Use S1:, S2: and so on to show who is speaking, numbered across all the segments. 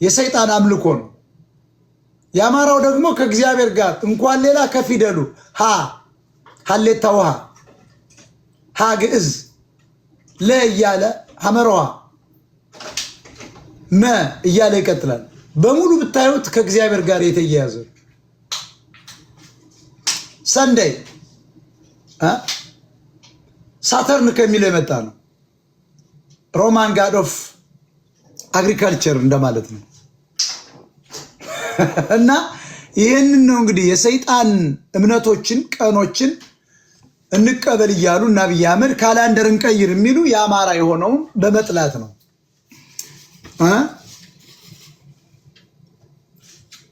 S1: የሰይጣን አምልኮ ነው። የአማራው ደግሞ ከእግዚአብሔር ጋር እንኳን ሌላ ከፊደሉ ሀሌታ ውሃ ግዕዝ ለ እያለ ሐመረዋ መ እያለ ይቀጥላል። በሙሉ ብታዩት ከእግዚአብሔር ጋር የተያያዘ ሰንደይ ሳተርን ከሚለው የመጣ ነው። ሮማን ጋድ ኦፍ አግሪካልቸር እንደማለት ነው። እና ይህንን ነው እንግዲህ የሰይጣን እምነቶችን ቀኖችን እንቀበል እያሉ እና አብይ አህመድ ካላንደር እንቀይር የሚሉ የአማራ የሆነውን በመጥላት ነው።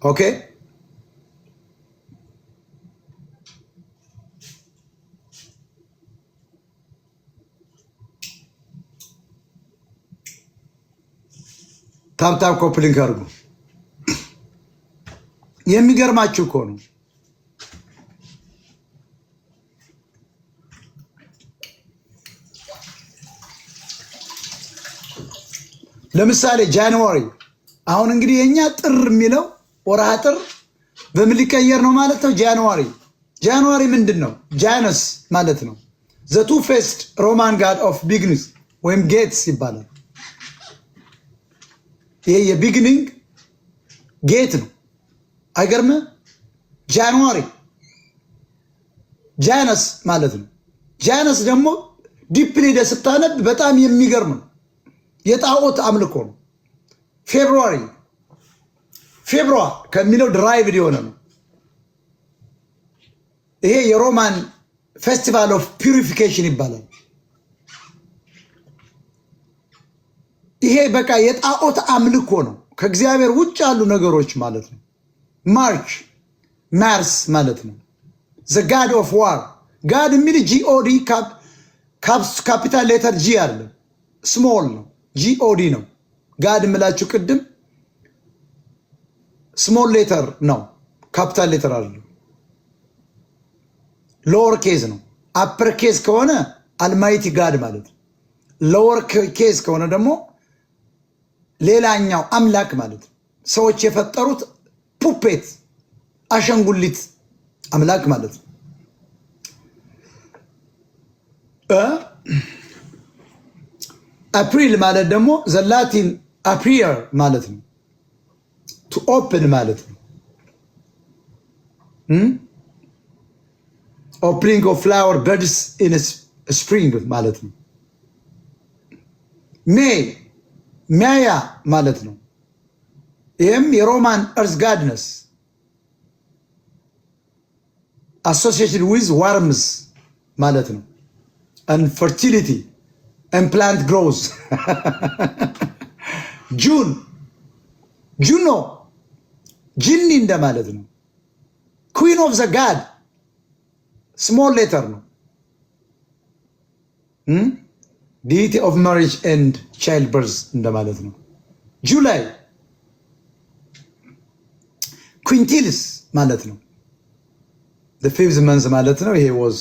S1: ኦኬ ታፕታፕ ኮፕሊንግ አድርጉ። የሚገርማችሁ እኮ ነው ለምሳሌ ጃንዋሪ አሁን እንግዲህ የኛ ጥር የሚለው ወርሃ ጥር በምን ሊቀየር ነው ማለት ነው? ጃንዋሪ ምንድን ነው? ጃነስ ማለት ነው። ዘ ቱ ፌስድ ሮማን ጋድ ኦፍ ቢግኒንግስ ወይም ጌትስ ይባላል። ይሄ የቢግኒንግ ጌት ነው። አይገርምህ? ጃንዋሪ ጃነስ ማለት ነው። ጃነስ ደግሞ ዲፕሊ ስታነብ በጣም የሚገርም ነው። የጣዖት አምልኮ ነው። ፌብሩዋሪ ከሚለው ድራይቭድ የሆነ ነው። ይሄ የሮማን ፌስቲቫል ኦፍ ፒሪፊኬሽን ይባላል። ይሄ በቃ የጣዖት አምልኮ ነው። ከእግዚአብሔር ውጭ ያሉ ነገሮች ማለት ነው። ማርስ ማለት ነው። ዘ ጋድ ኦፍ ዋር ጋድ የሚል ጂኦዲ ካፒታል ሌተር ጂ አይደለም፣ ስሞል ነው። ጂኦዲ ነው። ጋድ የምላችሁ ቅድም ስሞል ሌተር ነው፣ ካፒታል ሌተር አይደለም። ሎወር ኬዝ ነው። አፐር ኬዝ ከሆነ አልማይቲ ጋድ ማለት ነው። ሎወር ኬዝ ከሆነ ደግሞ ሌላኛው አምላክ ማለት ነው። ሰዎች የፈጠሩት ፑፔት አሸንጉሊት አምላክ ማለት ነው። አፕሪል ማለት ደግሞ ዘላቲን አፕሪየር ማለት ነው። ቱ ኦፕን ማለት ነው። ኦፕኒንግ ኦፍ ፍላወር በድስ ኢን ስፕሪንግ ማለት ነው። ሚያያ ማለት ነው። ይህም የሮማን እርዝ ጋድነስ አሶሲየትድ ዊዝ ዋርምስ ማለት ነው። አንፈርቲሊቲ ፕላንት ግሮዝ ጁኖ ጂኒ እንደማለት ነው። ኩዊን ኦፍ ዘ ጋድ ስሞል ሌተር ነው። ዲቲ ኦፍ ማሪጅ ኤንድ ቻይልድ በርዝ እንደማለት ነው። ጁላይ ኩንቲልስ ማለት ነው። ፊፍዝ መንዝ ማለት ነው። ይሄ ወዝ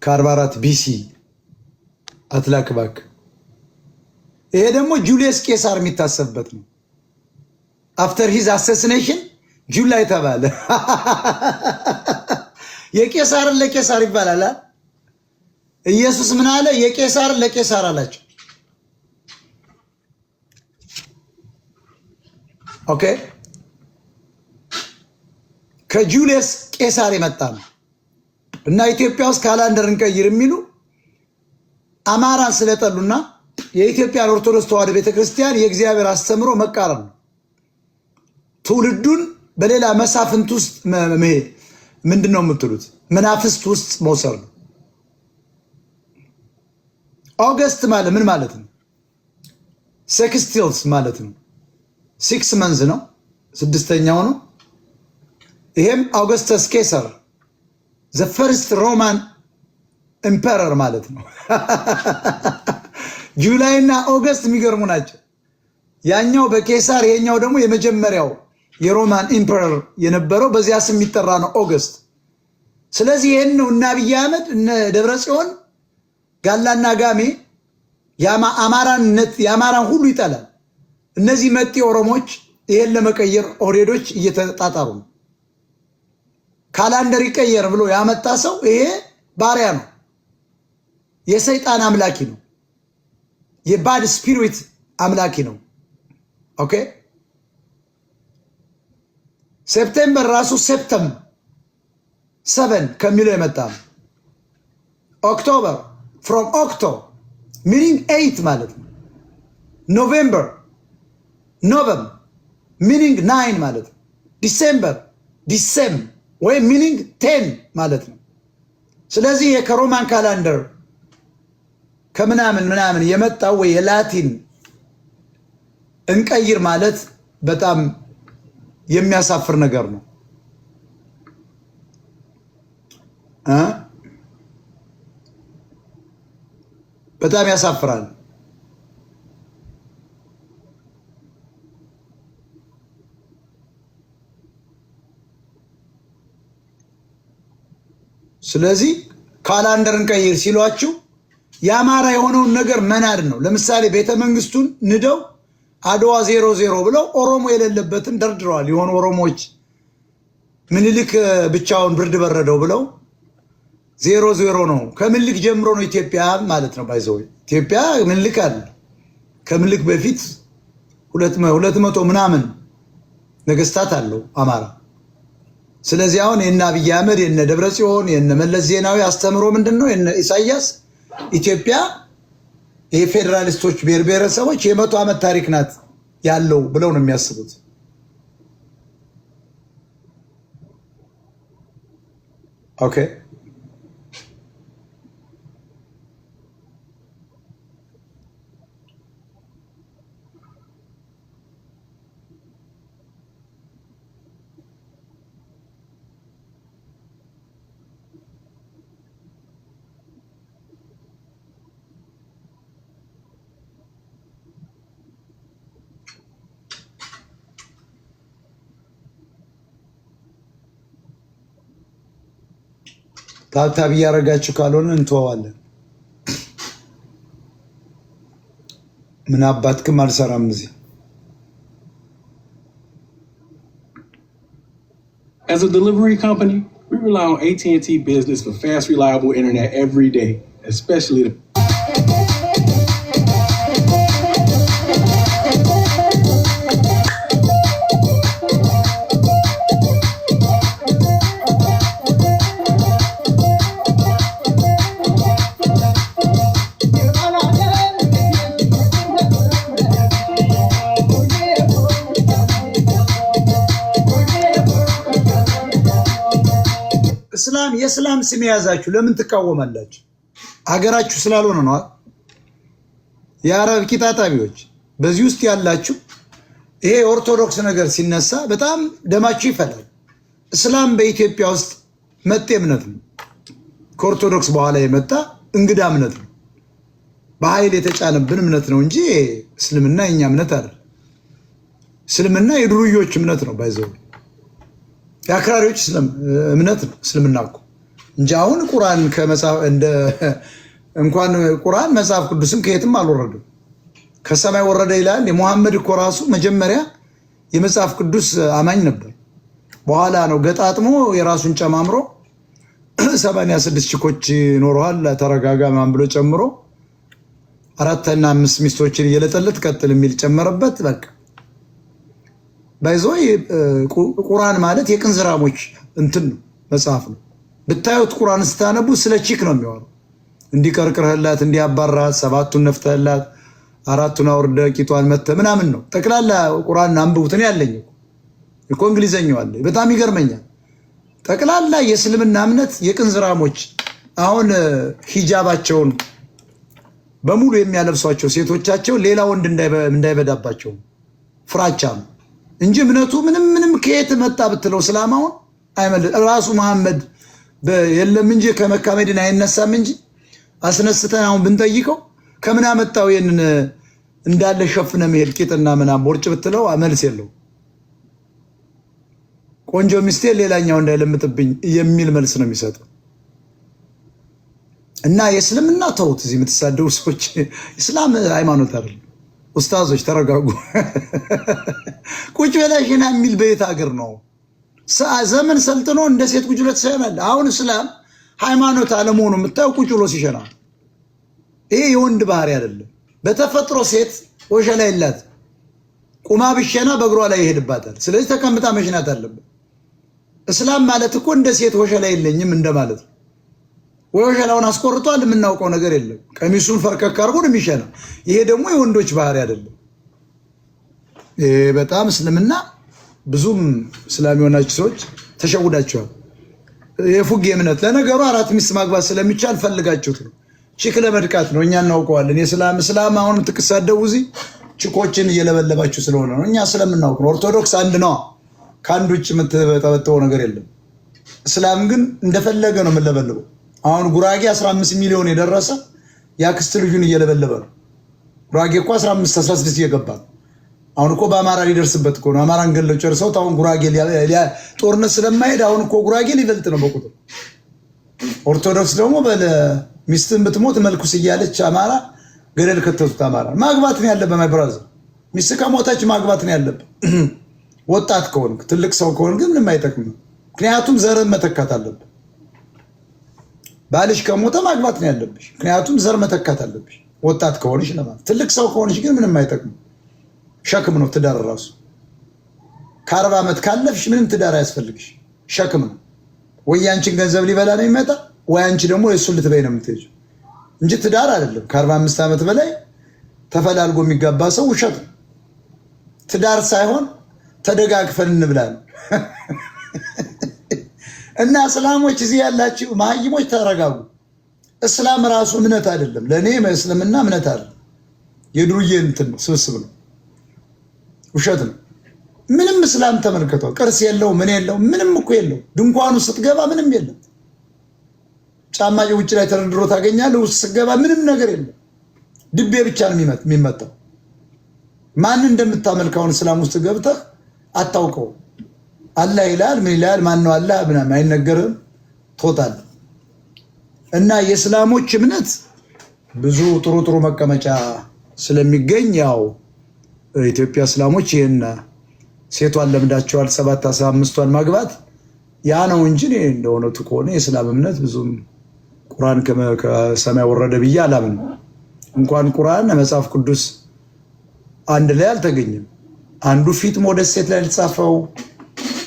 S1: ከ44 ቢሲ አትላክባክ። ይሄ ደግሞ ጁሊየስ ቄሳር የሚታሰብበት ነው። አፍተር ሂዝ አሰሲኔሽን ጁላይ ተባለ። የቄሳርን ለቄሳር ይባላል። ኢየሱስ ምን አለ? የቄሳርን ለቄሳር አላቸው። ኦኬ ከጁሊየስ ቄሳር የመጣ ነው እና ኢትዮጵያ ውስጥ ካላንደር እንቀይር የሚሉ አማራን ስለጠሉና የኢትዮጵያን ኦርቶዶክስ ተዋሕዶ ቤተክርስቲያን የእግዚአብሔር አስተምሮ መቃረን ነው። ትውልዱን በሌላ መሳፍንት ውስጥ ምንድን ነው የምትሉት? መናፍስት ውስጥ መውሰድ ነው። ኦገስት ማለት ምን ማለት ነው? ሴክስቲልስ ማለት ነው። 6 መንዝ ነው፣ ስድስተኛው ነው። ይሄም አውገስተስ ቄሳር ዘ ፈርስት ሮማን ኢምፐረር ማለት ነው። ጁላይ እና ኦገስት የሚገርሙ ናቸው። ያኛው በቄሳር ይሄኛው ደግሞ የመጀመሪያው የሮማን ኢምፐረር የነበረው በዚያ ስም የሚጠራ ነው ኦገስት። ስለዚህ ይሄን ነው እና አብይ አህመድ እነ ደብረ ጽዮን ጋላና ጋሜ የአማራን ሁሉ ይጠላል። እነዚህ መጤ ኦሮሞች ይሄን ለመቀየር ኦሬዶች እየተጣጣሩ ነው። ካላንደር ይቀየር ብሎ ያመጣ ሰው ይሄ ባሪያ ነው፣ የሰይጣን አምላኪ ነው፣ የባድ ስፒሪት አምላኪ ነው። ኦኬ ሴፕቴምበር ራሱ ሴፕተም 7 ከሚለው የመጣ ነው። ኦክቶበር ፍሮም ኦክቶ ሚኒንግ 8 ማለት ነው። ኖቬምበር ኖቨም ሚኒንግ 9 ማለት ነው። ዲሴምበር ዲሴም ወይም ሚኒንግ 10 ማለት ነው። ስለዚህ ከሮማን ካላንደር ከምናምን ምናምን የመጣው ወይ የላቲን እንቀይር ማለት በጣም የሚያሳፍር ነገር ነው። በጣም ያሳፍራል። ስለዚህ ካላንደር እንቀይር ሲሏችሁ የአማራ የሆነውን ነገር መናድ ነው። ለምሳሌ ቤተ መንግስቱን ንደው አድዋ 00 ብለው ኦሮሞ የሌለበትን ደርድረዋል። የሆኑ ኦሮሞዎች ምኒልክ ብቻውን ብርድ በረደው ብለው 00 ነው። ከምኒልክ ጀምሮ ነው ኢትዮጵያ ማለት ነው። ባይዘው ኢትዮጵያ ምኒልክ አለ። ከምኒልክ በፊት 200 ምናምን ነገስታት አለው አማራ። ስለዚህ አሁን የነ አብይ አህመድ የነ ደብረጽዮን የነ መለስ ዜናዊ አስተምሮ ምንድነው? የነ ኢሳያስ ኢትዮጵያ የፌዴራሊስቶች ብሔር ብሔረሰቦች የ100 ዓመት ታሪክ ናት ያለው ብለው ነው የሚያስቡት። ኦኬ ታብታብ እያደረጋችሁ ካልሆነ እንተዋዋለን። ምን አባትክም አልሰራም እዚህ።
S2: As a delivery company, we rely on AT&T Business for fast, reliable internet every day, especially the
S1: የእስላም ስም የያዛችሁ ለምን ትቃወማላችሁ? ሀገራችሁ ስላልሆነ ነው። የአረብ ኪታታቢዎች በዚህ ውስጥ ያላችሁ ይሄ ኦርቶዶክስ ነገር ሲነሳ በጣም ደማችሁ ይፈላል። እስላም በኢትዮጵያ ውስጥ መጤ እምነት ነው። ከኦርቶዶክስ በኋላ የመጣ እንግዳ እምነት ነው። በኃይል የተጫነብን እምነት ነው እንጂ እስልምና የኛ እምነት አይደለም። እስልምና የዱርዮች እምነት ነው። ባይዘው የአክራሪዎች እምነት ነው እስልምና እኮ እንጂ አሁን ቁርአን ከመጽሐፍ እንኳን ቁርአን መጽሐፍ ቅዱስም ከየትም አልወረደም፣ ከሰማይ ወረደ ይላል። የሙሐመድ እኮ ራሱ መጀመሪያ የመጽሐፍ ቅዱስ አማኝ ነበር። በኋላ ነው ገጣጥሞ የራሱን ጨማምሮ 86 ችኮች ኖረዋል ተረጋጋ ማን ብሎ ጨምሮ 4 እና 5 ሚስቶችን እየለጠለት ቀጥል የሚል ጨመረበት። በቃ ባይዞይ ቁርአን ማለት የቅንዝራሞች እንትን ነው መጽሐፍ ነው። ብታዩት ቁርአን ስታነቡ ስለ ቺክ ነው የሚያወራው። እንዲቀርቅርህላት እንዲያባራት 7ቱን ነፍተህላት 4ቱን አውርደ ቂጧን መተ ምናምን ነው። ጠቅላላ ቁርአን አንብቡት። እኔ ያለኝ እኮ እንግሊዘኛው አለ። በጣም ይገርመኛል። ጠቅላላ የእስልምና እምነት የቅንዝራሞች አሁን ሂጃባቸውን በሙሉ የሚያለብሷቸው ሴቶቻቸው ሌላ ወንድ እንዳይበዳባቸው ፍራቻ ነው እንጂ እምነቱ ምንም ከየት መጣ ብትለው እስላማውን አይመልስ። ራሱ መሐመድ የለም እንጂ ከመካ መዲና አይነሳም እንጂ አስነስተን አሁን ብንጠይቀው ከምን አመጣው ይሄንን እንዳለ ሸፍነ መሄድ ቂጥና ምናምን ቦርጭ ብትለው መልስ የለው። ቆንጆ ሚስቴ ሌላኛው እንዳይለምጥብኝ የሚል መልስ ነው የሚሰጠው። እና የእስልምና ተውት። እዚህ የምትሳደው ሰዎች እስላም ሃይማኖት አይደለም። ኡስታዞች ተረጋጉ። ቁጭ ብለሽና የሚል በየት ሀገር ነው? ዘመን ሰልጥኖ እንደ ሴት ቁጭ ብለህ ትሰናለህ። አሁን እስላም ሃይማኖት አለመሆኑ የምታየው ቁጭ ብሎ ሲሸና። ይሄ የወንድ ባህሪ አይደለም። በተፈጥሮ ሴት ወሸላ የላት። ቁማ ብሸና በእግሯ ላይ ይሄድባታል። ስለዚህ ተቀምጣ መሽናት አለበት። እስላም ማለት እኮ እንደ ሴት ወሸላ የለኝም እንደማለት ነው። ወሸላውን አስቆርጧል፣ የምናውቀው ነገር የለም። ቀሚሱን ፈርከክ አድርጎ ነው የሚሸና። ይሄ ደግሞ የወንዶች ባህሪ አይደለም። በጣም እስልምና ብዙም እስላም የሆናችሁ ሰዎች ተሸውዳችኋል። የፉግ እምነት ለነገሩ 4 ሚስት ማግባት ስለሚቻል ፈልጋችሁት ነው። ቺክ ለመድቃት ነው። እኛ እናውቀዋለን። እስላም አሁን ትክሳደቡ እዚህ ቺኮችን እየለበለባችሁ ስለሆነ ነው። እኛ ስለምናውቅ ነው። ኦርቶዶክስ አንድ ነው። ከአንድ ውጭ የምትበጠበጠው ነገር የለም። እስላም ግን እንደፈለገ ነው የምንለበልበው። አሁን ጉራጌ 15 ሚሊዮን የደረሰ የአክስት ልጁን እየለበለበ ነው። ጉራጌ እኮ 15 16 እየገባ ነው። አሁን እኮ በአማራ ሊደርስበት እኮ ነው። አማራን ገለው ጨርሰውት አሁን ጉራጌ ጦርነት ስለማይሄድ አሁን እኮ ጉራጌ ሊበልጥ ነው በቁጥር። ኦርቶዶክስ ደግሞ ሚስትን ብትሞት መልኩስ እያለች አማራ ገደል ከተቱት። አማራ ማግባት ነው ያለበት። ማይ ብራዘር ሚስት ከሞተች ማግባት ነው ያለበት። ወጣት ከሆንክ ትልቅ ሰው ከሆንክ ግን ምንም አይጠቅምም። ምክንያቱም ዘርን መተካት አለብህ። ባልሽ ከሞተ ማግባት ነው ያለብሽ። ምክንያቱም ዘር መተካት አለብሽ ወጣት ከሆንሽ ለማለት። ትልቅ ሰው ከሆንሽ ግን ምንም አይጠቅምም። ሸክም ነው ትዳር ራሱ። ከ40 ዓመት ካለፍሽ ምንም ትዳር አያስፈልግሽ። ሸክም ነው። ወይ አንቺን ገንዘብ ሊበላ ነው የሚመጣ፣ ወይ አንቺ ደግሞ የእሱን ልትበይ ነው የምትሄጂው እንጂ ትዳር አይደለም። ከ45 ዓመት በላይ ተፈላልጎ የሚጋባ ሰው ውሸት ነው። ትዳር ሳይሆን ተደጋግፈን እንብላ ነው። እና እስላሞች እዚህ ያላችሁ መሀይሞች ተረጋጉ። እስላም ራሱ እምነት አይደለም። ለእኔ እስልምና እምነት አይደለም። የዱርዬ እንትን ነው፣ ስብስብ ነው፣ ውሸት ነው። ምንም እስላም ተመልከተው፣ ቅርስ የለው ምን የለው፣ ምንም እኮ የለው። ድንኳኑ ስትገባ ምንም የለም። ጫማ ውጭ ላይ ተደርድሮ ታገኛለህ። ውስጥ ስትገባ ምንም ነገር የለም። ድቤ ብቻ ነው የሚመጣው። ማን እንደምታመልከውን እስላም ውስጥ ገብተህ አታውቀው። አላህ ይላል ምን ይላል ማን ነው አላህ ምናምን አይነገርም። ቶታል እና የእስላሞች እምነት ብዙ ጥሩ ጥሩ መቀመጫ ስለሚገኝ ያው ኢትዮጵያ እስላሞች ይሄን ሴቷን ለምዳቸዋል 7-15ቷን ማግባት ያ ነው እንጂ እንደሆነቱ ከሆነ የእስላም እምነት ብዙም ቁርአን ከሰማይ ወረደ ብዬ አላምንም። እንኳን ቁርአን መጽሐፍ ቅዱስ አንድ ላይ አልተገኘም። አንዱ ፊት ሞደስ ሴት ላይ ተጻፈው፣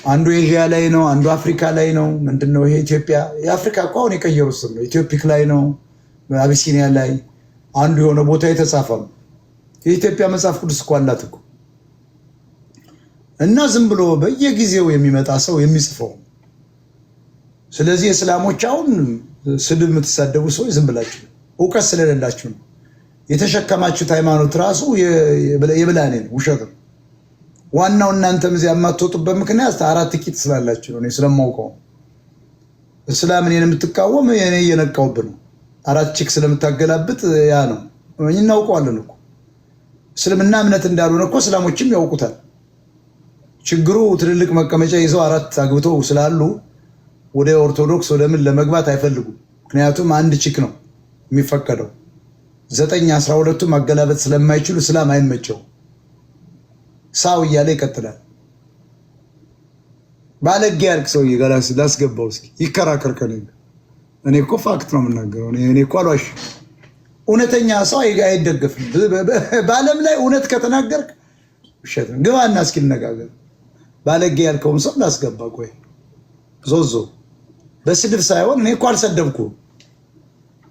S1: አንዱ ኤዥያ ላይ ነው፣ አንዱ አፍሪካ ላይ ነው። ምንድነው ይሄ? ኢትዮጵያ የአፍሪካ እኮ አሁን የቀየሩት ስም ነው። ኢትዮፒክ ላይ ነው፣ አቢሲኒያ ላይ አንዱ የሆነ ቦታ የተጻፈ ነው። የኢትዮጵያ መጽሐፍ ቅዱስ እኮ አላት እኮ። እና ዝም ብሎ በየጊዜው የሚመጣ ሰው የሚጽፈው። ስለዚህ እስላሞች አሁን ስድብ የምትሳደቡ ሰዎች ዝም ብላችሁ እውቀት ስለሌላችሁ ነው። የተሸከማችሁት ሃይማኖት ራሱ የብላኔ ነው፣ ውሸት ነው። ዋናው እናንተም እዚያ የማትወጡበት ምክንያት 4 ቂጥ ስላላችሁ ነው። እኔ ስለማውቀው እስላምን የምትቃወም እኔ እየነቃውብህ ነው። 4 ቺክ ስለምታገላብጥ ያ ነው። እናውቀዋለን እኮ እስልምና እምነት እንዳልሆነ እኮ እስላሞችም ያውቁታል። ችግሩ ትልልቅ መቀመጫ ይዘው 4 አግብተው ስላሉ ወደ ኦርቶዶክስ ወደ ምን ለመግባት አይፈልጉም። ምክንያቱም 1 ቺክ ነው የሚፈቀደው። 9-12ቱ ማገላበጥ ስለማይችሉ እስላም አይመቸው። ሳው እያለ ይቀጥላል። ባለጌ ያልክ ሰውዬ ጋር ላስገባው እስኪ ይከራከር ከኔ። እኔ እኮ ፋክት ነው የምናገረው። እኔ እኮ አልዋሽ። እውነተኛ ሰው አይደገፍም። በዓለም ላይ እውነት ከተናገርክ ውሸት ነው። ግባና እስኪ እንነጋገር። ባለጌ ያልከውን ሰው ላስገባ። ቆይ ዞዞ በስድብ ሳይሆን እኔ እኮ አልሰደብኩም።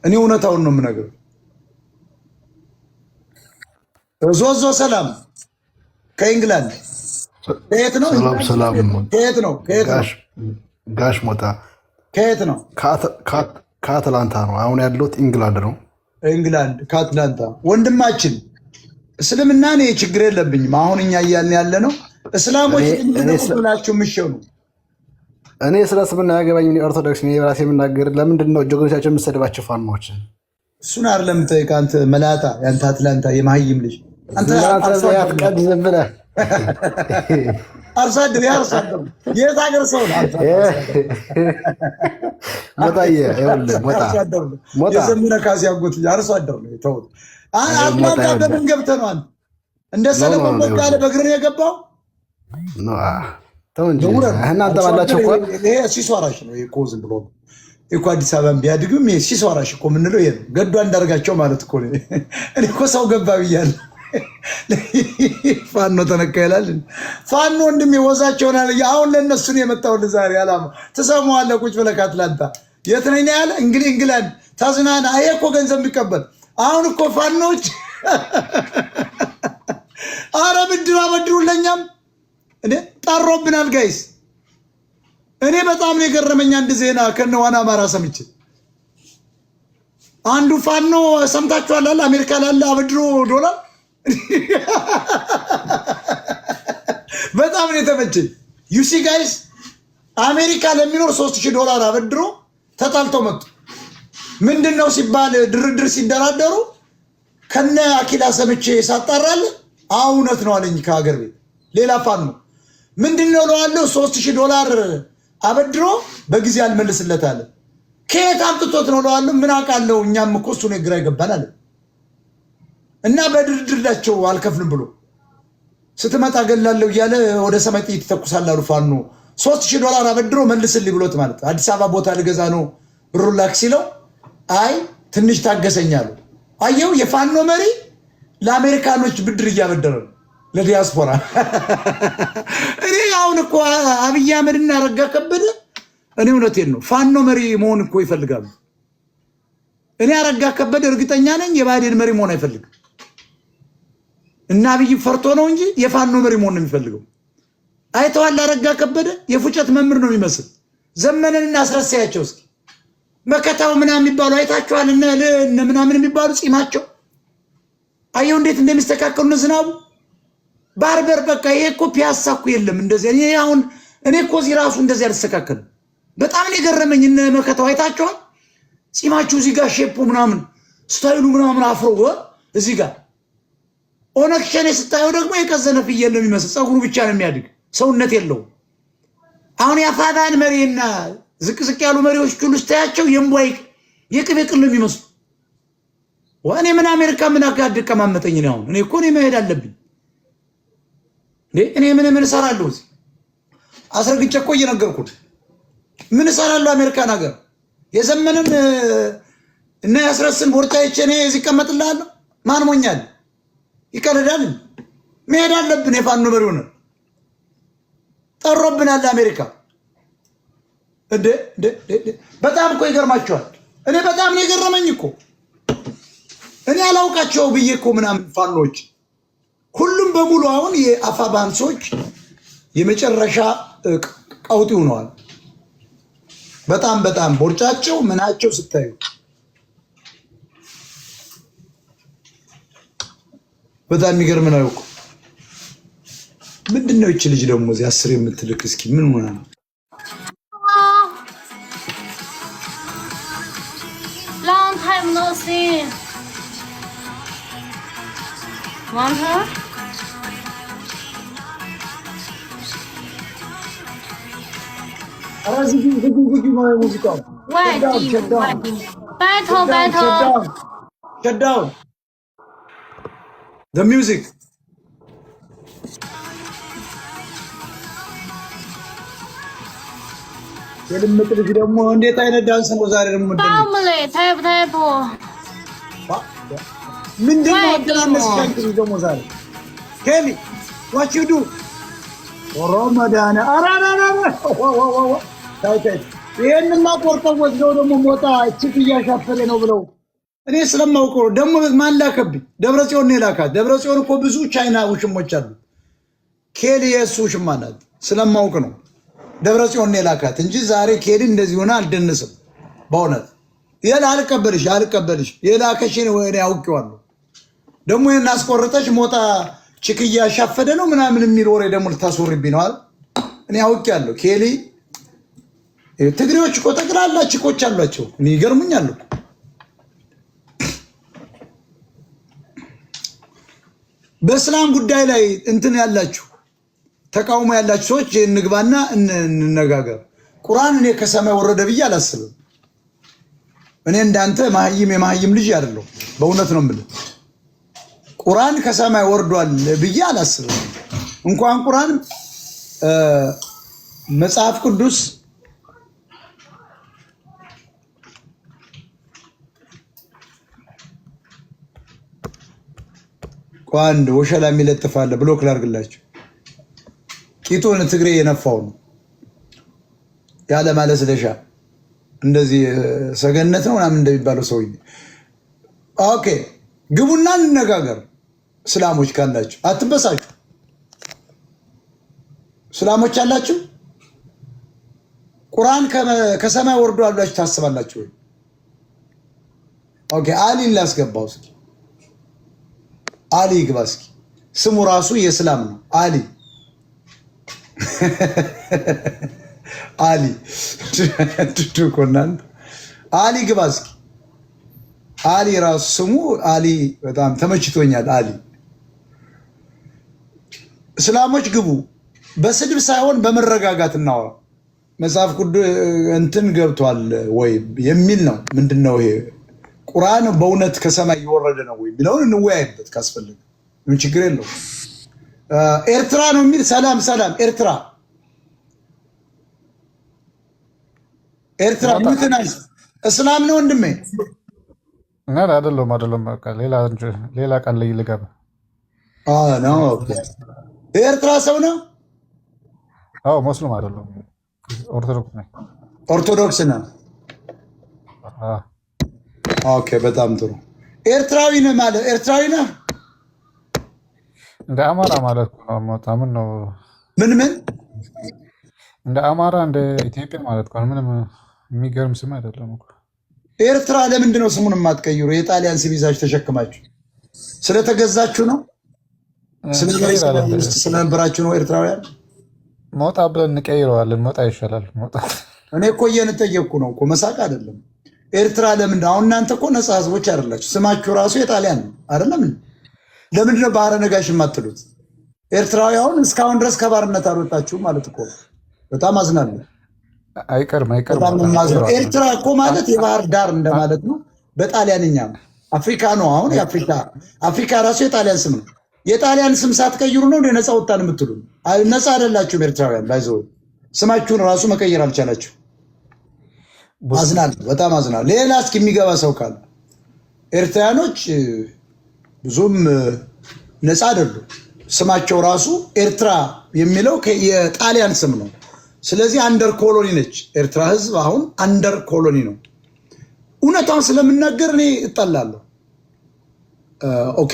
S1: እኔ እውነታውን ነው የምነግርህ። ዞዞ ሰላም ከእንግላንድ ከየት ነው?
S3: ሰላም
S1: ከየት ነው?
S3: ጋሽ ሞጣ
S1: ከየት ነው?
S3: ከአትላንታ ነው። አሁን ያለሁት ኢንግላንድ ነው።
S1: ኢንግላንድ ከአትላንታ። ወንድማችን እስልምና እኔ ችግር የለብኝም። አሁን እኛ እያልን ያለ ነው እስላሞች ብላችሁ የምትሸኑ።
S3: እኔ ስለ እስልምና ያገባኝ ኦርቶዶክስ ራሴ የምናገር። ለምንድን ነው ጀግኖቻቸው የምትሰድባቸው ፋኖች?
S1: እሱን አይደለም የምጠይቅህ አንተ መላጣ፣ ያንተ አትላንታ የመሀይም ልጅ አንተ
S3: ያትቀድ ዝም ብለህ
S1: አርሶ አደር የት ሀገር ሰው ነው? የዘመነ ካሴ አጎት አርሶ አደር ነው። ተውት። አትላንታ በምን ገብተህ ነው አንተ? እንደ ሰለሞን በቃለ በእግር የገባው
S3: ተው እንጂ እናንተ ባላችሁ እኮ
S1: ይሄ ሲሶ አራሽ ነው። ይሄ ዝም ብሎ እኮ አዲስ አበባን ቢያድግም ይሄ ሲሶ አራሽ እኮ የምንለው ይሄ ነው። ገዱ አንዳርጋቸው ማለት እኮ ነው። እኔ እኮ ሰው ገባ ብያለሁ። ፋኖ ተነካ ይላል። ፋኖ ወንድሜ ወዛቸውን አለ። አሁን ለነሱ ነው የመጣው ዛሬ አላማ ትሰማዋለህ። ቁጭ ብለህ አትላንታ የት ነኝ ያለ እንግዲህ እንግላንድ ታዝናና። ይሄ እኮ ገንዘብ የሚቀበል አሁን እኮ ፋኖች አረ ብድር አበድሩልኛም እኔ ጠሮብናል ጋይስ። እኔ በጣም ነው የገረመኝ አንድ ዜና ከነዋና አማራ ሰምቼ አንዱ ፋኖ ሰምታችኋል አለ አሜሪካ ላለ አበድሮ ዶላር በጣም ነው የተመቸኝ። ዩሲ ጋይስ አሜሪካ ለሚኖር $3000 አበድሮ ተጣልተው መጡ። ምንድነው ሲባል ድርድር ሲደራደሩ ከነ አኪላ ሰምቼ ሳጣራል እውነት ነው አለኝ ከሀገር ቤት ሌላ ፋኖ ምንድነው ለዋለው $3000 አበድሮ በጊዜ አልመልስለት አለ። ከየት አምጥቶት ነው ለዋለው ምን አውቃለሁ እኛም እኮ እሱ ነው ግራ ይገባናል እና በድርድራቸው አልከፍልም ብሎ ስትመጣ ገላለሁ እያለ ወደ ሰማይ ጥይት ተኩሳላሉ። ፋኖ $3000 አበድሮ መልስልኝ ብሎት ማለት አዲስ አበባ ቦታ ልገዛ ነው ብሩን ላክ ሲለው አይ ትንሽ ታገሰኛሉ። አየው የፋኖ መሪ ለአሜሪካኖች ብድር እያበደረ ነው ለዲያስፖራ። እኔ አሁን እኮ አብይ አህመድና አረጋ ከበደ እኔ እውነቴን ነው ፋኖ መሪ መሆን እኮ ይፈልጋሉ። እኔ አረጋ ከበደ እርግጠኛ ነኝ የባዴን መሪ መሆን አይፈልግም እና አብይ ፈርቶ ነው እንጂ የፋኖ መሪ መሆን ነው የሚፈልገው። አይተዋል አረጋ ከበደ የፉጨት መምህር ነው የሚመስል። ዘመነንና አስረሳያቸው እስኪ መከታው ምናምን የሚባሉ አይታችኋል እና ምናምን የሚባሉ ጺማቸው አየው እንዴት እንደሚስተካከሉ ዝናቡ ባርበር በቃ ይሄ እኮ ፒያሳ እኮ የለም እንደዚህ። እኔ እኮ እዚህ ራሱ እንደዚህ አልተስተካከለም። በጣም ነው የገረመኝ። እነ መከታው አይታችኋል ጺማቸው እዚህ ጋር ሼፑ ምናምን ስታይሉ ምናምን አፍሮ እዚህ ጋር ኦነግ ሸኔ ስታየው ደግሞ የቀዘነ ፍየል ነው የሚመስል ፀጉሩ ብቻ ነው የሚያድግ ሰውነት የለው። አሁን ያፋዳን መሪና ዝቅ ያሉ መሪዎች ሁሉ ስታያቸው የምቧይ የቅቤ ቅል ነው የሚመስሉ። ወኔ ምን አሜሪካ ምን አጋደቀማመጠኝ ነው። አሁን እኔ እኮ ነው መሄድ አለብኝ። እኔ ምን እሰራለሁ? አስረግጬ እኮ እየነገርኩት ምን እሰራለሁ አሜሪካን ሀገር የዘመንን እና ያስረስን ቦርጫይቼ እኔ እዚህ እቀመጥልሃለሁ። ማን ሞኛል? ይቀልዳል። መሄድ አለብን። የፋኖ መሪው ነው ጠሮብናል አሜሪካ። በጣም እኮ ይገርማቸዋል። እኔ በጣም ነው የገረመኝ እኮ እኔ አላውቃቸው ብዬ እኮ ምናምን ፋኖች ሁሉም በሙሉ አሁን የአፋባን ሰዎች የመጨረሻ ቀውጢ ሆነዋል። በጣም ቦርጫቸው ምናቸው ስታዩ በጣም የሚገርም ነው እኮ። ምንድነው እቺ ልጅ ደግሞ እዚህ 10 የምትልክ እስኪ ምን ሆና ነው?
S4: Long time no see. Want her?
S1: ሙዚቃው
S4: Battle.
S1: Shut down. The music. የልምጥ ልጅ ደግሞ እንዴት አይነት ዳንስ ነው ዛሬ ደግሞ
S4: Family, type.
S1: ምንድነው አደናነስ ቻንት ደግሞ ዛሬ ኬሊ what you do ኦሮማዳና አራራራ ታይታይ ይሄንማ ቆርጠው ወስደው ደግሞ ሞታ እቺ እያሻፈረ ነው ብለው እኔ ስለማውቀው ደግሞ ማን ላከብኝ? ደብረጽዮን ነው ላካት። ደብረጽዮን እኮ ብዙ ቻይና ውሽሞች አሉ። ኬሊ የሱ ውሽማ ናት። ስለማውቅ ነው ደብረጽዮን ነው ላካት እንጂ ዛሬ ኬሊ እንደዚህ ሆነ አልደነስም። በእውነት ይሄን አልቀበልሽ የላከሽን ወይ ያውቀዋለሁ። ደግሞ ይሄን አስቆርጠሽ ሞታ ቺክያ ሻፈደ ነው ምናምን የሚል ወሬ ደግሞ ልታስወርብኝ ነው አይደል? እኔ አውቄያለሁ። ኬሊ ትግሬዎች እኮ ጠቅላላ ቺኮች አሏቸው። እኔ ይገርሙኛል እኮ በእስላም ጉዳይ ላይ እንትን ያላችሁ ተቃውሞ ያላችሁ ሰዎች እንግባና እንነጋገር። ቁርአን እኔ ከሰማይ ወረደ ብዬ አላስብም። እኔ እንዳንተ የማህይም ልጅ አይደለሁ። በእውነት ነው የምልህ። ቁርአን ከሰማይ ወርዷል ብዬ አላስብም። እንኳን ቁርአን መጽሐፍ ቅዱስ ቋንድ ወሸላ የሚለጥፋለ ብሎክ ላርግላችሁ። ቂጡን ትግሬ የነፋው ነው ያለ ማለስለሻ እንደዚህ ሰገነት ነው ምናምን እንደሚባለው ሰውዬ። ኦኬ ግቡና እንነጋገር። እስላሞች ካላችሁ አትበሳችሁ። እስላሞች አላችሁ ቁርአን ከሰማይ ወርዷል ብላችሁ ታስባላችሁ ወይ? ኦኬ አሊን ላስገባው እስኪ። አሊ ግባ እስኪ። ስሙ ራሱ የእስላም ነው አሊ አሊ ድዱኮናን አሊ ግባ እስኪ። አሊ ራሱ ስሙ አሊ በጣም ተመችቶኛል። አሊ እስላሞች ግቡ። በስድብ ሳይሆን በመረጋጋት እናወራ። መጽሐፍ ቅዱስ እንትን ገብቷል ወይ የሚል ነው። ምንድነው ይሄ? ቁርአን በእውነት ከሰማይ እየወረደ ነው ወይ የሚለውን እንወያይበት ካስፈልግ። ምን ችግር የለው። ኤርትራ ነው የሚል ሰላም ሰላም። ኤርትራ ኤርትራ ምትናስ እስላም ነው ወንድሜ?
S3: አይደለም። ሌላ ቃል ላይ ልገባ
S1: ነው። ኤርትራ ሰው ነው?
S3: አዎ ሙስሊም አይደለም፣ ኦርቶዶክስ ነኝ።
S1: ኦርቶዶክስ ነው። ኦኬ በጣም ጥሩ። ኤርትራዊ ነህ ማለት ኤርትራዊ ነህ
S3: እንደ አማራ ማለት ነው። ነው
S1: ምን
S3: እንደ አማራ እንደ ኢትዮጵያ ማለት ነው። ምንም የሚገርም ስም አይደለም እኮ።
S1: ኤርትራ ለምንድን ነው ስሙን የማትቀይሩ? የጣሊያን ስም ይዛችሁ ተሸክማችሁ ስለተገዛችሁ ነው? ስለነበራችሁ ነው ኤርትራውያን?
S3: ሞጣ ብለን እንቀይረዋለን። ሞጣ ይሻላል። ሞጣ
S1: እኔ እኮ እየንጠየቅኩ ነው እኮ መሳቅ አይደለም። ኤርትራ ለምንድን አሁን እናንተ እኮ ነፃ ህዝቦች አይደላችሁ። ስማችሁ ራሱ የጣሊያን ነው አይደለም? ለምንድን ነው ባህረ ነጋሽ የማትሉት? ኤርትራውያን እስካሁን ድረስ ከባርነት አልወጣችሁም ማለት እኮ። በጣም አዝናለሁ።
S3: አይቀርም።
S1: ኤርትራ እኮ ማለት የባህር ዳር እንደማለት ነው በጣሊያንኛ። አፍሪካ ነው አሁን አፍሪካ ራሱ የጣሊያን ስም ነው። የጣሊያን ስም ሳትቀይሩ ነው ነፃ ወጣን የምትሉ? ነፃ አይደላችሁም ኤርትራውያን። ባይዘው ስማችሁን ራሱ መቀየር አልቻላችሁ። አዝናለሁ፣ በጣም አዝናለሁ። ሌላ እስኪ የሚገባ ሰው ካለ ኤርትራያኖች ብዙም ነፃ አይደሉም። ስማቸው ራሱ ኤርትራ የሚለው የጣሊያን ስም ነው። ስለዚህ አንደር ኮሎኒ ነች ኤርትራ። ህዝብ አሁን አንደር ኮሎኒ ነው። እውነታውን ስለምናገር እኔ እጠላለሁ። ኦኬ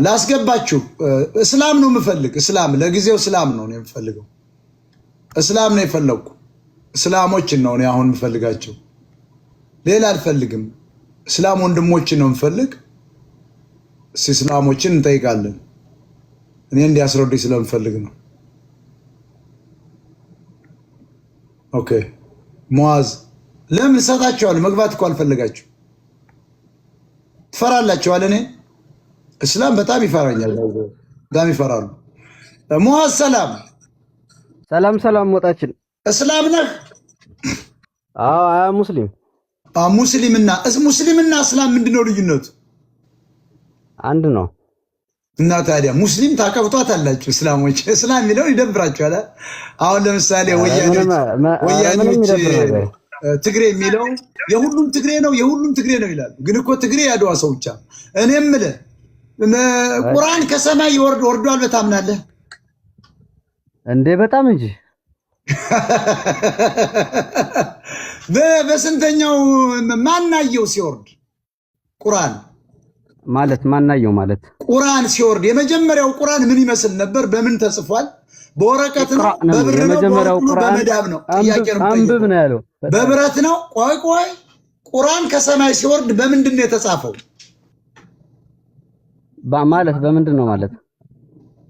S1: ላስገባችሁ። እስላም ነው የምፈልግ። እስላም ለጊዜው እስላም ነው የምፈልገው። እስላም ነው የፈለግኩ። እስላሞችን ነው አሁን የምፈልጋቸው። ሌላ አልፈልግም። እስላም ወንድሞችን ነው የምፈልግ። እስላሞችን እንጠይቃለን። እኔ እንዲያስረዱኝ ስለምፈልግ ነው። ኦኬ ሙአዝ ለምን እሰጣቸዋለሁ? መግባት እኮ አልፈለጋችሁ ትፈራላችኋል። እኔ እስላም በጣም ይፈራኛል። በጣም ይፈራሉ። ሙአዝ ሰላም
S5: ሰላም። ሞጣችን
S1: እስላም ነህ?
S5: አዎ ሙስሊም።
S1: ሙስሊምና እስላም ምንድነው ልዩነቱ?
S5: አንድ ነው።
S1: እና ታዲያ ሙስሊም ታቀብቷት አላችሁ። እስላሞች እስላም የሚለው ይደብራችኋል። አሁን ለምሳሌ ወያኔዎች ትግሬ የሚለው የሁሉም ትግሬ ነው ይላሉ። ግን እኮ ትግሬ ያድዋ ሰው ብቻ። እኔ የምልህ ቁርአን ከሰማይ ወርዷል በታምናለህ
S5: እንዴ? በጣም እንጂ።
S1: በስንተኛው ማናየው ሲወርድ ቁርአን
S5: ማለት ማናየው ማለት
S1: ቁርአን ሲወርድ የመጀመሪያው ቁርአን ምን ይመስል ነበር? በምን ተጽፏል? በወረቀት ነው? በብር ነው? በመዳብ ነው? ጥያቄ ነው።
S5: አንብብ ነው ያለው።
S1: በብረት ነው? ቆይ ቁርአን ከሰማይ ሲወርድ በምንድን ነው የተጻፈው?
S5: ማለት በምንድን ነው ማለት?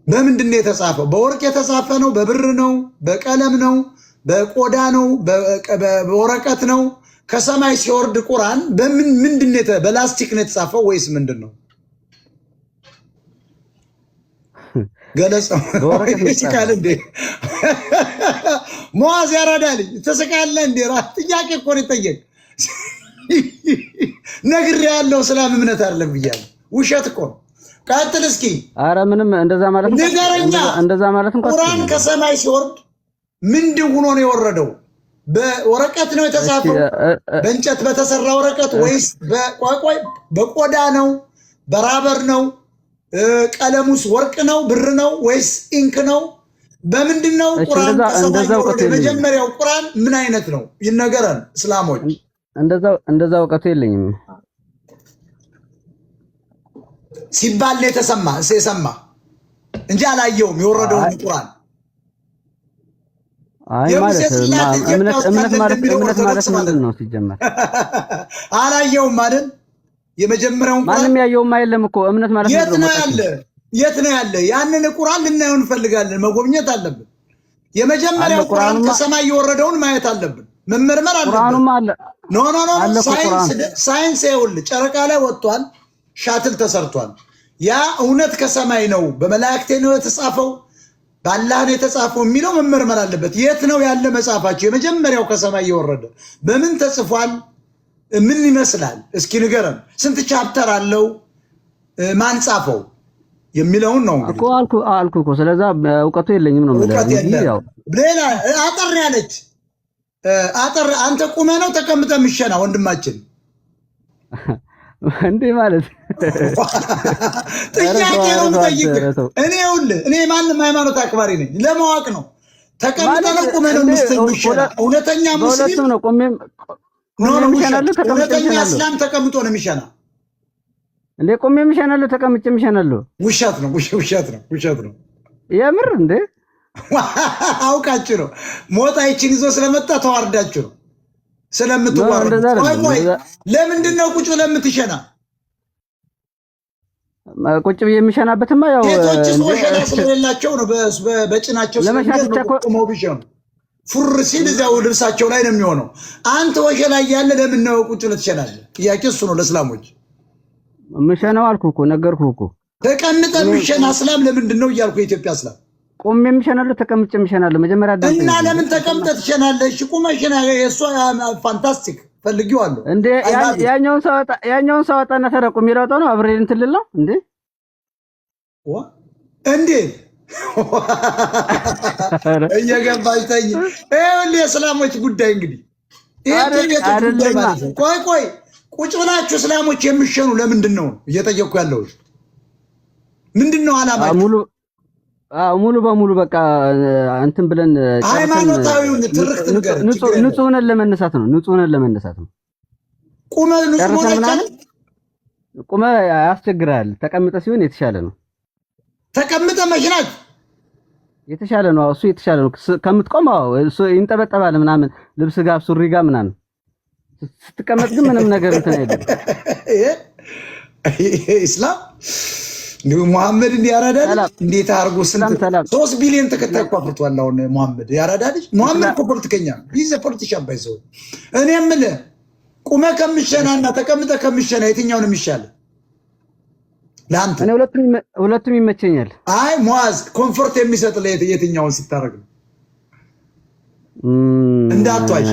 S1: በምንድን ነው የተጻፈው? በወርቅ የተጻፈ ነው? በብር ነው? በቀለም ነው? በቆዳ ነው? በወረቀት ነው? ከሰማይ ሲወርድ ቁርአን ምንድን ነው? በላስቲክ ነው የተጻፈው ወይስ ምንድን ነው? ገለጸው። ይስቃል እንዴ? ሙአዝ ያራዳል። ተሰቃለ እንዴ? ጥያቄ እኮ ነው የጠየቅ። ነግሬያለሁ። እስላም እምነት አይደለም ብያለሁ። ውሸት እኮ ነው። ቀጥል እስኪ።
S5: ኧረ ምንም እንደዛ ማለት
S1: ንገረኛ።
S5: እንደዛ ማለት እንኳን
S1: ቁርአን ከሰማይ ሲወርድ ምንድን ሆኖ ነው የወረደው? በወረቀት ነው የተጻፈው? በእንጨት በተሰራ ወረቀት ወይስ በቆዳ ነው? በራበር ነው? ቀለሙስ ወርቅ ነው? ብር ነው? ወይስ ኢንክ ነው? በምንድን ነው ቁርአን ከሰማይ የወረደው? የመጀመሪያው ቁርአን ምን አይነት ነው? ይነገረን እስላሞች።
S5: እንደዛ እውቀቱ የለኝም
S1: ሲባል ነው የሰማ እንጂ አላየውም የወረደውን ቁርአን።
S5: አይ ማለት እምነት ማለት ምንድን ነው ሲጀመር?
S1: አላየውም ማለት የመጀመሪያውን ቁርአን
S5: ማንም ያየውም አይደለም እኮ እምነት ማለት
S1: የት ነው ያለ? ያንን ቁርአን ልናየው እንፈልጋለን። መጎብኘት አለብን። የመጀመሪያው ቁርአን ከሰማይ የወረደውን ማየት አለብን። መመርመር አለብን።
S5: ቁርአኑማ አለ።
S1: ኖ ሳይንስ ይኸውልህ ጨረቃ ላይ ወጥቷል። ሻትል ተሰርቷል። ያ እውነት ከሰማይ ነው፣ በመላእክቴ ነው የተጻፈው፣ በአላህ ነው የተጻፈው የሚለው መመርመር አለበት። የት ነው ያለ መጽሐፋቸው? የመጀመሪያው ከሰማይ የወረደ በምን ተጽፏል? ምን ይመስላል? እስኪ ንገረን። ስንት ቻፕተር አለው? ማን ጻፈው የሚለውን ነው እንግዲህ
S5: አልኩ እኮ። ስለዛ እውቀቱ የለኝም ነው ማለት ነው።
S1: ሌላ አጠር ያለች አንተ ቁመህ ነው ተቀምጠህ የምትሸና ወንድማችን
S5: እንዴ ማለት
S1: ጥያቄ ነው የምጠይቅህ። እኔ ማንም ሃይማኖት አክባሪ ነኝ፣ ለማወቅ ነው። ተቀምጠህ ነው ቁመህ ነው የምትሸና? እውነተኛ ሙስሊም
S5: ነው ቆሜም
S1: እውነተኛ እስላም ተቀምጦ ነው የሚሸና
S5: እንዴ? ቆሜም ይሸናል፣ ተቀምጬም ይሸናል።
S1: ውሸት ነው።
S5: የምር እንዴ?
S1: አውቃችሁ ነው። ሞጣ ይችን ይዞ ስለመጣ ተዋርዳችሁ ነው ስለምትዋረዱ። ቆይ ለምንድን ነው ቁጭ ለምትሸና?
S5: ቁጭ ብዬ የሚሸናበትማ ያው
S1: ሴቶች ወሸላ ስለሌላቸው ነው። በጭናቸው ስለቆመው ቢሸኑ ፉር ሲል እዚያው ልብሳቸው ላይ ነው የሚሆነው። አንተ ወሸላ እያለ ለምን ነው ቁጭ ልትሸናለህ? ጥያቄ እሱ ነው ለእስላሞች።
S5: ምሸናው አልኩህ እኮ ነገርኩህ እኮ።
S1: ተቀምጠህ ምሸና እስላም ለምንድን ነው እያልኩ የኢትዮጵያ እስላም
S5: ቆሜ የምሸናለሁ ተቀምጬ የምሸናለሁ። መጀመሪያ
S1: እና ለምን ተቀምጠህ ትሸናለህ? እሺ ቁመህ ሸና። የእሷ ፋንታስቲክ ፈልጊዋለሁ
S5: እንዴ? ያኛውን ሰው አጣና ተረቁ የሚራውጣው ነው አብሬ እንትን ልል ነው እንዴ?
S1: እንዴ እየገባች ተኝ። ይኸውልህ የእስላሞች ጉዳይ እንግዲህ ቆይ ቁጭ ብላችሁ እስላሞች የምሸኑ ለምንድን ነው እየጠየቅኩ ያለው? ምንድን ነው ዓላማችሁ?
S5: ሙሉ በሙሉ በቃ እንትን ብለን
S1: ሃይማኖታዊውን ትርክት
S5: ንጹህ ሆነን ለመነሳት ነው።
S1: ቁመህ ንጹህ ሆነን
S5: ቁመህ ያስቸግራል። ተቀምጠ ሲሆን የተሻለ ነው።
S1: ተቀምጠ መሽናት
S5: የተሻለ ነው። እሱ የተሻለ ነው ከምትቆም። እሱ ይንጠበጠባል ምናምን ልብስ ጋር ሱሪ ጋር ምናምን። ስትቀመጥ ግን ምንም ነገር እንትን አይደለም።
S1: ኢስላም እንዲሁ መሐመድ እንዲያራዳል እንዴት አድርጎ 3 ቢሊዮን ተከታይ እኮ አፍርቷል። አሁን መሐመድ ያራዳልሽ። መሐመድ እኮ ፖለቲከኛ ይዘ ፖለቲሻን ባይዘው። እኔ የምልህ ቁመህ ከምሸናና ተቀምጠህ ከምሸና የትኛው ነው የሚሻል ለአንተ?
S5: እኔ ሁለቱም ይመቸኛል።
S1: አይ ሙአዝ ኮምፎርት የሚሰጥ የትኛውን ስታረግ ነው? እንዳትዋሽ።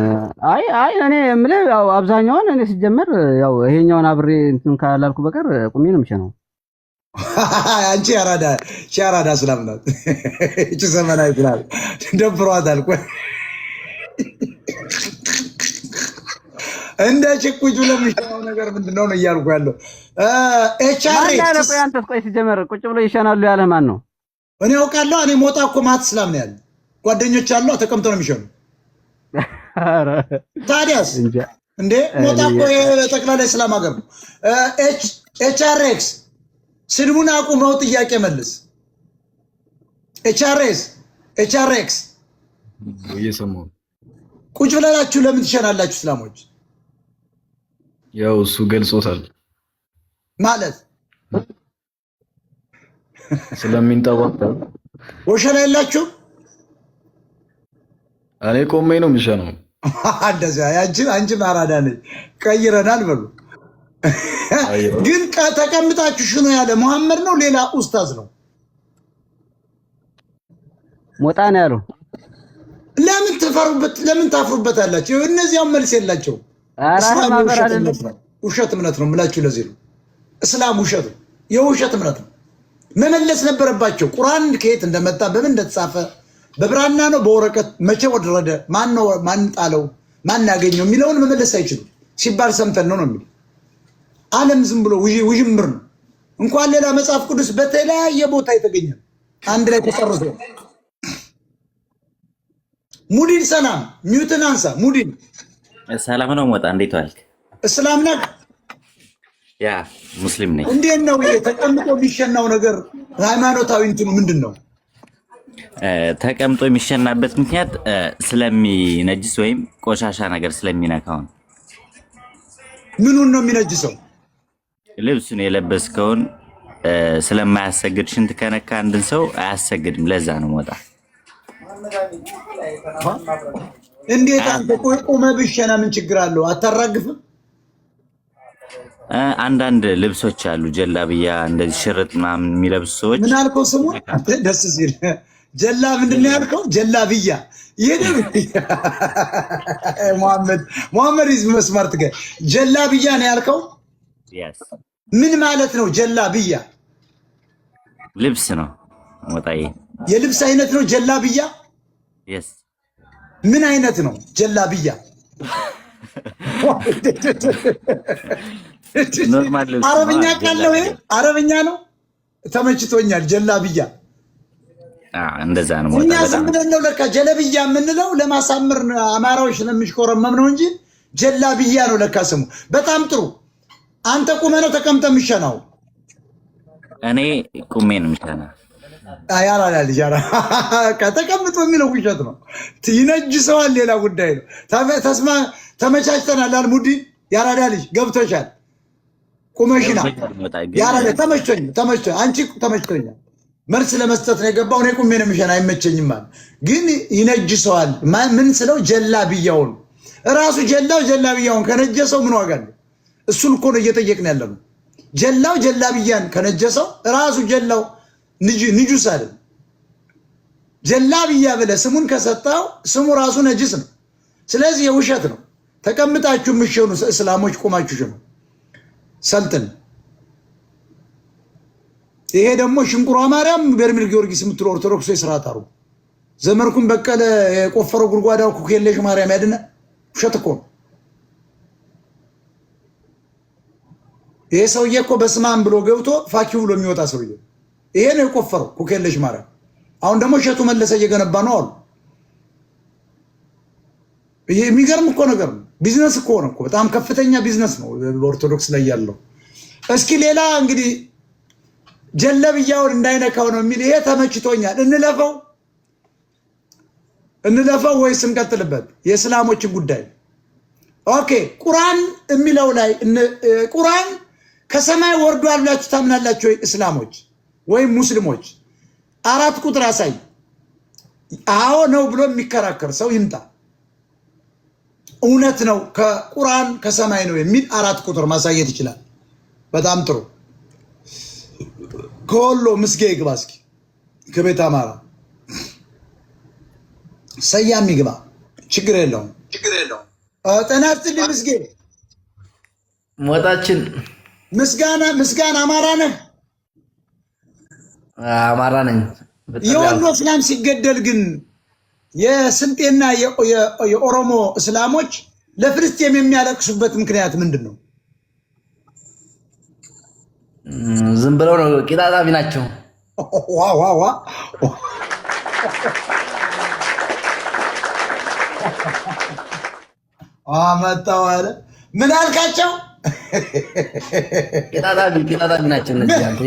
S5: አይ እኔ የምልህ ያው አብዛኛውን እኔ ሲጀመር ያው ይሄኛውን አብሬ እንትን ካላልኩ በቀር ቁሜ ነው የምሸናው።
S1: አንቺ ያራዳ እስላም ናት። እቺ ዘመናዊ ብላል ደብሯታል። ቆይ እንደ ችኩቹ ለሚሻው ነገር ምንድነው ነው እያልኩ ያለው?
S5: አንተስ ቆይ ሲጀመር ቁጭ ብሎ ይሸናሉ ያለህ ማን ነው?
S1: እኔ አውቃለሁ። እኔ ሞጣ እኮ ማት እስላም ነው ያለ ጓደኞች አሉ፣ ተቀምጠው ነው የሚሸኑ። ታዲያስ እንዴ ሞጣ እኮ የጠቅላላ እስላም ሀገር ነው። ኤችአርኤክስ ስድቡን አቁመው ጥያቄ መልስ። ኤችአርኤክስ
S6: እየሰማሁ
S1: ቁጭ ብላችሁ ለምን ትሸናላችሁ እስላሞች?
S6: ያው እሱ ገልጾታል
S1: ማለት
S6: ስለሚንጠባጠብ
S1: ወሸና የላችሁ።
S6: እኔ ቆሜ ነው የምሸነው።
S1: እንደዚያ አንቺም አራዳ ነች። ቀይረናል በሉ። ግን ተቀምጣችሁ ሽኖ ያለ መሐመድ ነው ሌላ ኡስታዝ ነው?
S5: ሞጣ ነው ያለው።
S1: ለምን ታፍሩበት አላችሁ? እነዚያው መልስ የላቸው። እስላም ውሸት እምነት ነው የምላችሁ። ለዚህ ነው እስላም ውሸት ነው፣ የውሸት እምነት ነው። መመለስ ነበረባቸው። ቁርአን ከየት እንደመጣ በምን እንደተጻፈ በብራና ነው በወረቀት መቼ ወረደ፣ ማን ጣለው፣ ማን ያገኘው የሚለውን መመለስ አይችሉም። ሲባል ሰምተን ነው የሚል ዓለም ዝም ብሎ ውዥምር ነው። እንኳን ሌላ መጽሐፍ ቅዱስ በተለያየ ቦታ የተገኘ አንድ ላይ ተጨርሶ። ሙዲን ሰላም ሚውትን አንሳ። ሙዲን
S7: ሰላም ነው። ሞጣ እንዴት ዋልክ?
S1: እስላም ነህ?
S7: ያ ሙስሊም ነኝ።
S1: እንዴት ነው ይሄ ተቀምጦ የሚሸናው ነገር? ሃይማኖታዊ እንትኑ ምንድን ነው?
S7: ተቀምጦ የሚሸናበት ምክንያት ስለሚነጅስ ወይም ቆሻሻ ነገር ስለሚነካው ነው።
S1: ምኑን ነው የሚነጅሰው?
S7: ልብሱን የለበስከውን ስለማያሰግድ ሽንት ከነካ አንድን ሰው አያሰግድም። ለዛ ነው ሞጣ።
S1: እንዴት አንተ ቆመ ብሸና ምን ችግር አለው? አታራግፍም?
S7: አንዳንድ ልብሶች አሉ ጀላብያ እንደዚህ ሽርጥ ምናምን የሚለብሱ ሰዎች።
S1: ምን አልከው? ስሙ ደስ ሲል ጀላ ምንድን ነው ያልከው? ጀላብያ። ይሄ መሐመድ ይዝ መስማርት ገ ጀላብያ ነው ያልከው? ምን ማለት ነው ጀላብያ?
S7: ልብስ ነው ሞጣዬ።
S1: የልብስ አይነት ነው ጀላብያ?
S7: የስ
S1: ምን አይነት ነው ጀላብያ?
S7: ኖርማል ልብስ።
S1: አረብኛ ቃለው ይሄ አረብኛ ነው። ተመችቶኛል። ጀላብያ
S7: እንደዛ ነው ሞጣ።
S1: እኛ ዝም ብለን ነው ለካ ጀለብያ የምንለው ለማሳመር አማራዎች ስለሚሽኮረመም ነው እንጂ ጀላብያ ነው ለካ ስሙ። በጣም ጥሩ። አንተ ቁመ ነው ተቀምጠ የምሸናው?
S7: እኔ ቁሜ ነው የምሸናው።
S1: ያራዳ ልጅ ተቀምጦ የሚለው ውሸት ነው። ይነጅሰዋል፣ ሌላ ጉዳይ ነው። ተመቻችተናል። አልሙዲ ያራዳ ልጅ ገብቶሻል። ቁመሽና ያራዳ ተመችቶኝ፣ አንቺ ተመችቶኛል። መልስ ለመስጠት ነው የገባው። እኔ ቁሜ ነው የምሸና አይመቸኝም አለ። ግን ይነጅሰዋል። ምን ስለው ጀላብያውን እራሱ ጀላብያውን ከነጀሰው ምን ዋጋ አለው? እሱን እኮ ነው እየጠየቅን ያለ ነው። ጀላብያን ከነጀሰው ራሱ ጀላው ንጁስ አይደል? ጀላብያ ብለህ ስሙን ከሰጣው ስሙ ራሱ ነጅስ ነው። ስለዚህ የውሸት ነው። ተቀምጣችሁ የምትሸኑ እስላሞች ቁማችሁ ሽኑ፣ ሰልጥን። ይሄ ደግሞ ሽንቁሯ ማርያም በርሜል ጊዮርጊስ የምትለው ኦርቶዶክሶች ስርዓት አሩ ዘመርኩም በቀለ የቆፈረው ጉድጓዳው ኩኬለሽ ማርያም ያድነ ውሸት እኮ ነው። ይሄ ሰውዬ እኮ በስማም ብሎ ገብቶ ፋኪው ብሎ የሚወጣ ሰውዬ ይሄ ነው የቆፈረው ኩኬለሽ ማርያም። አሁን ደግሞ እሸቱ መለሰ እየገነባ ነው አሉ። ይሄ የሚገርም እኮ ነገር ነው። ቢዝነስ እኮ ነው እኮ በጣም ከፍተኛ ቢዝነስ ነው በኦርቶዶክስ ላይ ያለው። እስኪ ሌላ እንግዲህ ጀለብያውን እንዳይነካው ነው የሚል ይሄ ተመችቶኛል። እንለፈው ወይስ እንቀጥልበት? የእስላሞችን ጉዳይ ኦኬ። ቁርአን የሚለው ላይ ቁርአን ከሰማይ ወርዷል ብላችሁ ታምናላችሁ ወይ እስላሞች ወይም ሙስሊሞች? 4 ቁጥር አሳይ። አዎ ነው ብሎ የሚከራከር ሰው ይምጣ። እውነት ነው ከቁርአን ከሰማይ ነው የሚል 4 ቁጥር ማሳየት ይችላል። በጣም ጥሩ። ከወሎ ምስጌ ይግባ እስኪ፣ ከቤት አማራ ሰያም ይግባ። ችግር የለውም። ጤና ይስጥልኝ ምስጌ።
S3: ሞጣችን
S1: ምስጋና አማራ ነህ?
S3: አማራ ነኝ።
S1: የወሎ እስላም ሲገደል ግን የስልጤና የኦሮሞ እስላሞች ለፍልስጤም የሚያለቅሱበት ምክንያት ምንድን ነው?
S3: ዝም ብለው ነው፣ ቂጣጣቢ ናቸው።
S1: ዋዋዋ መጣው አለ። ምን አልካቸው?
S3: ቂጣጣቢ ናቸው እነዚህ። አንተ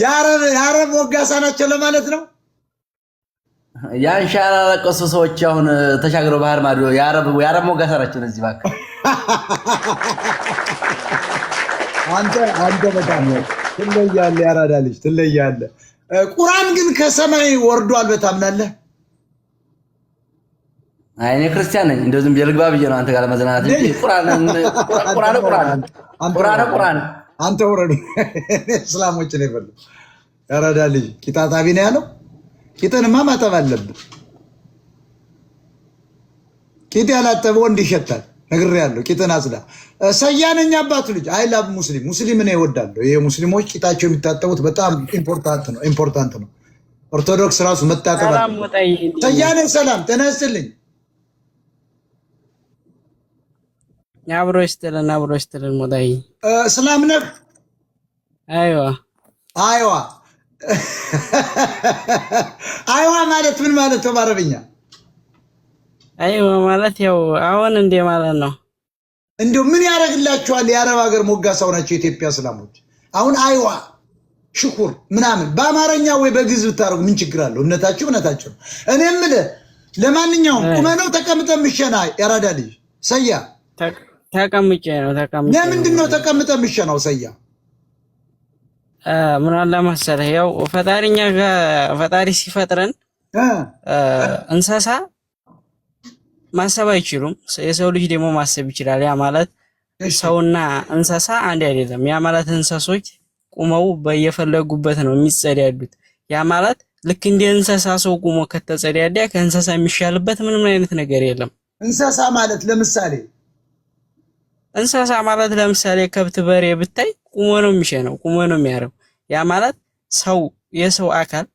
S1: የአረብ ወጋሳ ናቸው ለማለት ነው።
S3: ያን ሻራ ለቀሱ ሰዎች አሁን ተሻግረው ባህር ማዶ የአረብ ወጋሳ ናቸው እነዚህ። እባክህ
S1: አንተ በጣም ትለያለህ፣ ያራዳ ልጅ ትለያለህ። ቁርአን ግን ከሰማይ ወርዷል በታምናለህ?
S3: አይ እኔ ክርስቲያን ነኝ። እንደው ዝም ብዬ ልግባ ብዬ ነው አንተ ጋር ለመዝናናት እንጂ ቁርአን
S1: አንተ ወረዱ። እስላሞች ነው ይፈሉ። ያራዳ ልጅ ቂጣጣቢ ነው ያለው። ቂጥንማ ማጠብ አለብህ። ቂጥ ያላጠበ ወንድ ይሸታል። ነግሬያለሁ። ቂጥን አጽዳ። ሰያነኛ አባቱ ልጅ አይ ላቭ ሙስሊም ነው ይወዳሉ። ይሄ ሙስሊሞች ቂጣቸው የሚታጠቡት በጣም ኢምፖርታንት ነው። ኦርቶዶክስ ራሱ መታጠብ ሰያነ ሰላም ጤና ይስጥልኝ።
S8: አብሮ ይስጥልን ሞዳይ
S1: ሰላም ነህ? አይዋ አይዋ ማለት ምን ማለት ነው በአረብኛ?
S8: አይዋ ማለት ያው አሁን እንደ ማለት ነው።
S1: እንደው ምን ያደርግላችኋል? የአረብ ሀገር ሞጋሳው ናቸው የኢትዮጵያ እስላሞች። አሁን አይዋ ሽኩር ምናምን በአማርኛ ወይ በግዕዝ ብታረጉ ምን ችግር አለው? እምነታችሁ ነው። እኔ የምልህ ለማንኛውም ቁመነው ተቀምጠህ ምሸና ያራዳ ልጅ ሰያ
S8: ተቀምጬ ነው።
S1: ለምንድን ነው ተቀምጠህ ምሸናው ሰያ?
S8: ምን አለ መሰለህ ያው ፈጣሪ ሲፈጥረን እንስሳ ማሰብ አይችሉም። የሰው ልጅ ደግሞ ማሰብ ይችላል። ያ ማለት ሰውና እንስሳ አንድ አይደለም። ያ ማለት እንስሶች ቁመው በየፈለጉበት ነው የሚጸዳዱት። ያ ማለት ልክ እንደ እንስሳ ሰው ቁሞ ከተጸዳዳ ከእንስሳ የሚሻልበት ምንም አይነት ነገር የለም።
S1: እንስሳ ማለት ለምሳሌ ከብት፣ በሬ ብታይ ቁሞ ነው የሚሸነው፣ ቁሞ ነው የሚያረው። ያ ማለት የሰው አካል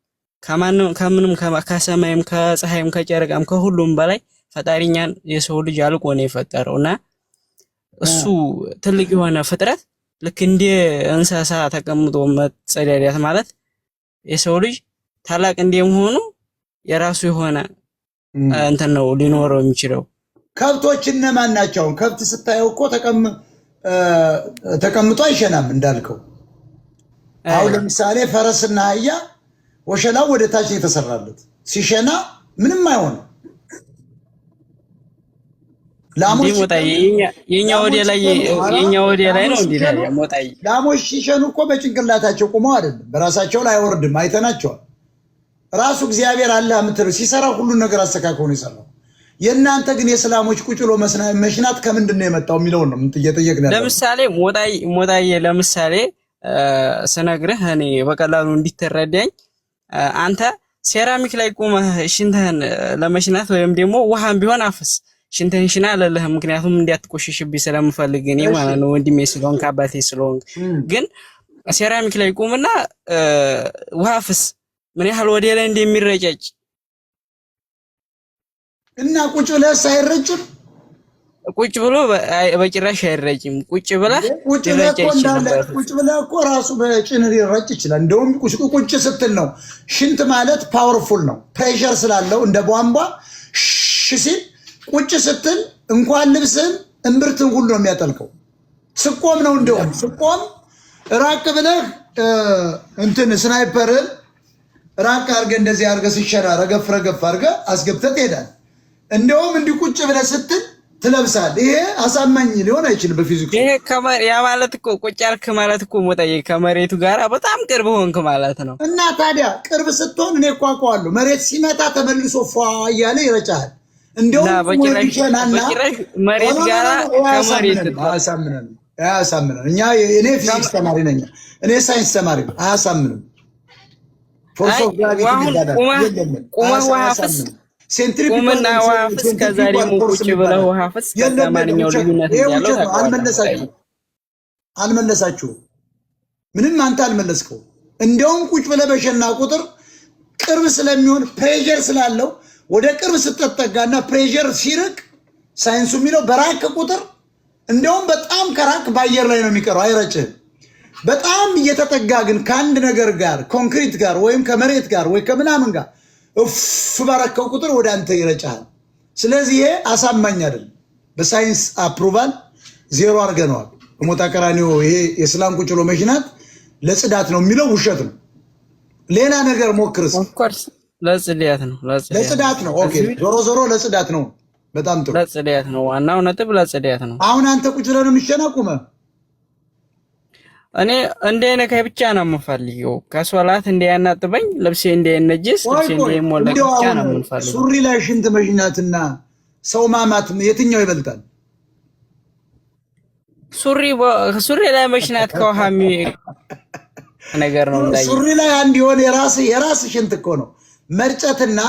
S1: ከምንም ከሰማይም ከፀሐይም ከጨረቃም ከሁሉም በላይ ፈጣሪኛን የሰው ልጅ አልቆ ነው የፈጠረውና እሱ ትልቅ የሆነ ፍጥረት ልክ እንደ እንስሳ ተቀምጦ መጸዳዳት ማለት የሰው ልጅ ታላቅ እንደመሆኑ የራሱ የሆነ እንትን ነው ሊኖረው የሚችለው። ከብቶች እነማን ናቸው? ከብት ስታየው እኮ ተቀምጦ አይሸናም እንዳልከው። አሁን ለምሳሌ ፈረስና አህያ ወሸላው ወደ ታች የተሰራለት ሲሸና ምንም አይሆንም።
S8: የኛ ወዲያ ላይ ነው እንዴ? ሞጣይ
S1: ላሞች ሲሸኑ እኮ በጭንቅላታቸው ቆመው አይደለም፣ በራሳቸው ላይ አይወርድም። አይተናቸዋል። ራሱ እግዚአብሔር አላህ የምትለው ሲሰራ ሁሉን ነገር አስተካክሎ ነው የሰራው። የእናንተ ግን የእስላሞች ቁጭ ብሎ መሽናት ከምንድን ነው የመጣው የሚለውን ነው እየጠየቅን ያለው።
S8: ለምሳሌ ሞጣይ ለምሳሌ ስነግርህ እኔ በቀላሉ እንዲተረዳኝ አንተ ሴራሚክ ላይ ቆመህ ሽንትህን ለመሽናት ወይም ደግሞ ውሃም ቢሆን አፍስ ሽንትህን ሽና አለልህም። ምክንያቱም እንዲያትቆሽሽብኝ ስለምፈልግ እኔ ማለት ነው ወንድሜ ስለሆንክ አባቴ ስለሆንክ። ግን ሴራሚክ ላይ ቆምና ውሃ አፍስ ምን ያህል ወደ ላይ እንደሚረጨጭ
S1: እና ቁጭ ብለህ ሳይረጭም
S8: ቁጭ ብሎ በጭራሽ አይረጭም። ቁጭ ብለህ
S1: እኮ ራሱ በጭን ሊረጭ ይችላል። እንደውም ቁጭ ስትል ነው። ሽንት ማለት ፓወርፉል ነው፣ ፕሬሸር ስላለው እንደ ቧንቧ ሲል ቁጭ ስትል እንኳን ልብስን እምብርትን ሁሉ ነው የሚያጠልቀው። ስቆም ነው እንደውም ስቆም ራቅ ብለህ እንትን ስናይፐርን ራቅ አድርገህ እንደዚህ አድርገህ ሲሸራ ረገፍ አድርገህ አስገብተህ ትሄዳለህ። እንደውም እንዲህ ቁጭ ብለህ ስትል ትለብሳለህ። ይሄ አሳማኝ ሊሆን አይችልም በፊዚክስ።
S8: ይሄ ያ ማለት እኮ ቁጭ ያልክ ማለት እኮ ሞጣዬ ከመሬቱ ጋር በጣም ቅርብ ሆንክ ማለት ነው።
S1: እና ታዲያ ቅርብ ስትሆን እኔ እኮ አውቀዋለሁ። መሬት ሲመታ ተመልሶ ፏ እያለ ይረጫል። እንደውም
S8: መሬት ጋር ከመሬት
S1: አያሳምነን። እኔ ፊዚክስ ተማሪ ነኝ፣ እኔ ሳይንስ ተማሪ ነኝ። አያሳምንም። ፎርስ ኦፍ ግራቪቲ
S8: ቁመህ ውሃ ፍስ ቁምና ውሃ ፍስ ከዛ ደግሞ ቁጭ ብለህ ውሃ ፍስ ከማንኛው ልዩነት ያለው
S1: አልመለሳችሁም። ምንም አንተ አልመለስከው። እንደውም ቁጭ ብለህ በሸና ቁጥር ቅርብ ስለሚሆን ፕሬሸር ስላለው ወደ ቅርብ ስትጠጋና ፕሬሸር ሲርቅ ሳይንሱ የሚለው በራቅ ቁጥር እንደውም በጣም ከራቅ በአየር ላይ ነው የሚቀረው፣ አይረጭህም። በጣም እየተጠጋ ግን ከአንድ ነገር ጋር ኮንክሪት ጋር ወይም ከመሬት ጋር ወይ ከምናምን ጋር እፍ ባረከው ቁጥር ወደ አንተ ይረጫል። ስለዚህ ይሄ አሳማኝ አይደለም። በሳይንስ አፕሩቫል 0 አድርገነዋል። ሞጣ ቀራኒዮ ይሄ የእስላም ቁጭ ብሎ መሽናት ለጽዳት ነው የሚለው ውሸት ነው። ሌላ ነገር ሞክርስ።
S8: ለጽዳት ነው።
S1: ኦኬ ዞሮ ለጽዳት ነው። በጣም ጥሩ
S8: ለጽዳት ነው። ዋናው ነጥብ ለጽዳት ነው።
S1: አሁን አንተ ቁጭ ብለህ ነው የሚሸናቁመ
S8: እኔ እንደነካይ ብቻ ነው የምፈልገው። ከሶላት እንዳያናጥበኝ፣ ልብሴ እንዳይነጅስ፣ ልብሴ እንዳይሞለቅ ብቻ ነው የምፈልገው።
S1: ሱሪ ላይ ሽንት መሽናትና ሰው ማማት የትኛው ይበልጣል?
S8: ሱሪ ላይ መሽናት ከውሃሚ ነገር ነው እንዳይ።
S1: ሱሪ ላይ አንድ የሆነ የራስ ሽንት እኮ ነው። መርጨትና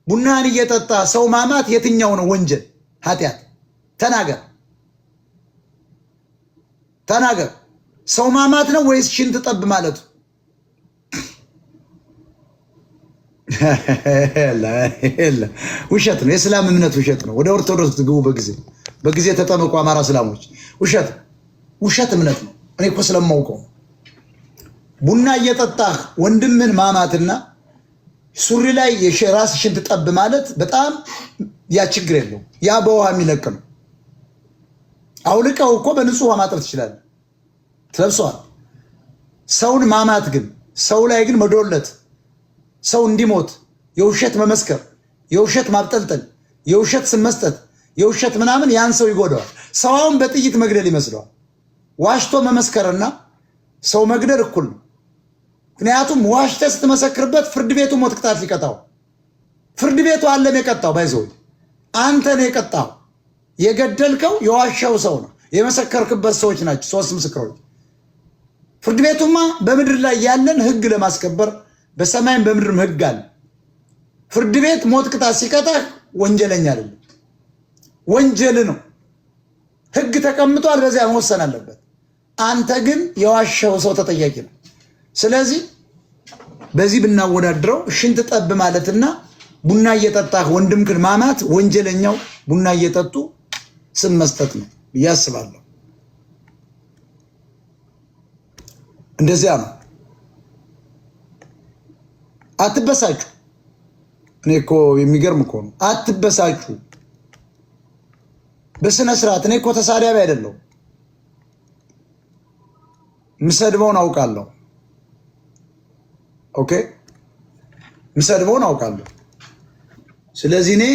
S1: ቡናን እየጠጣ ሰው ማማት የትኛው ነው ወንጀል? ኃጢአት? ተናገር። ሰው ማማት ነው ወይስ ሽንት ጠብ ማለቱ? ውሸት ነው። የእስላም እምነት ውሸት ነው። ወደ ኦርቶዶክስ ግቡ በጊዜ ተጠመቁ። አማራ እስላሞች ውሸት እምነት ነው። እኔ እኮ ስለማውቀው ቡና እየጠጣህ ወንድምን ማማትና ሱሪ ላይ የራስ ሽንት ጠብ ማለት በጣም ያ ችግር የለው። ያ በውሃ የሚለቅ ነው። አውልቀው እኮ በንጹህ ውሃ ማጠብ ትችላለህ፣ ትለብሰዋል። ሰውን ማማት ግን ሰው ላይ ግን መዶለት፣ ሰው እንዲሞት የውሸት መመስከር፣ የውሸት ማብጠልጠል፣ የውሸት ስም መስጠት፣ የውሸት ምናምን ያን ሰው ይጎዳዋል። ሰውን በጥይት መግደል ይመስለዋል። ዋሽቶ መመስከርና ሰው መግደል እኩል ነው። ምክንያቱም ዋሽተህ ስትመሰክርበት ፍርድ ቤቱ ሞት ቅጣት ሊቀጣው፣ ፍርድ ቤቱ አለም የቀጣው ባይዘው አንተ ነው የቀጣው። የገደልከው የዋሻው ሰው ነው። የመሰከርክበት ሰዎች ናቸው 3 ምስክሮች። ፍርድ ቤቱማ በምድር ላይ ያለን ህግ ለማስከበር በሰማይም በምድርም ህግ አለ። ፍርድ ቤት ሞት ቅጣት ሲቀጣህ ወንጀለኛ አይደለም፣ ወንጀል ነው። ህግ ተቀምጧል፣ በዚያ መወሰን አለበት። አንተ ግን የዋሻው ሰው ተጠያቂ ነው። ስለዚህ በዚህ ብናወዳድረው ሽንት ጠብ ማለትና ቡና እየጠጣህ ወንድምክን ማማት ወንጀለኛው ቡና እየጠጡ ስም መስጠት ነው ብዬ አስባለሁ። እንደዚያ ነው። አትበሳጩ። እኔ እኮ የሚገርም እኮ ነው። አትበሳጩ በስነ ስርዓት። እኔ እኮ ተሳዳቢ አይደለሁም። ምሰድበውን አውቃለሁ። ኦኬ፣ ምሰድበውን አውቃለሁ። ስለዚህ እኔ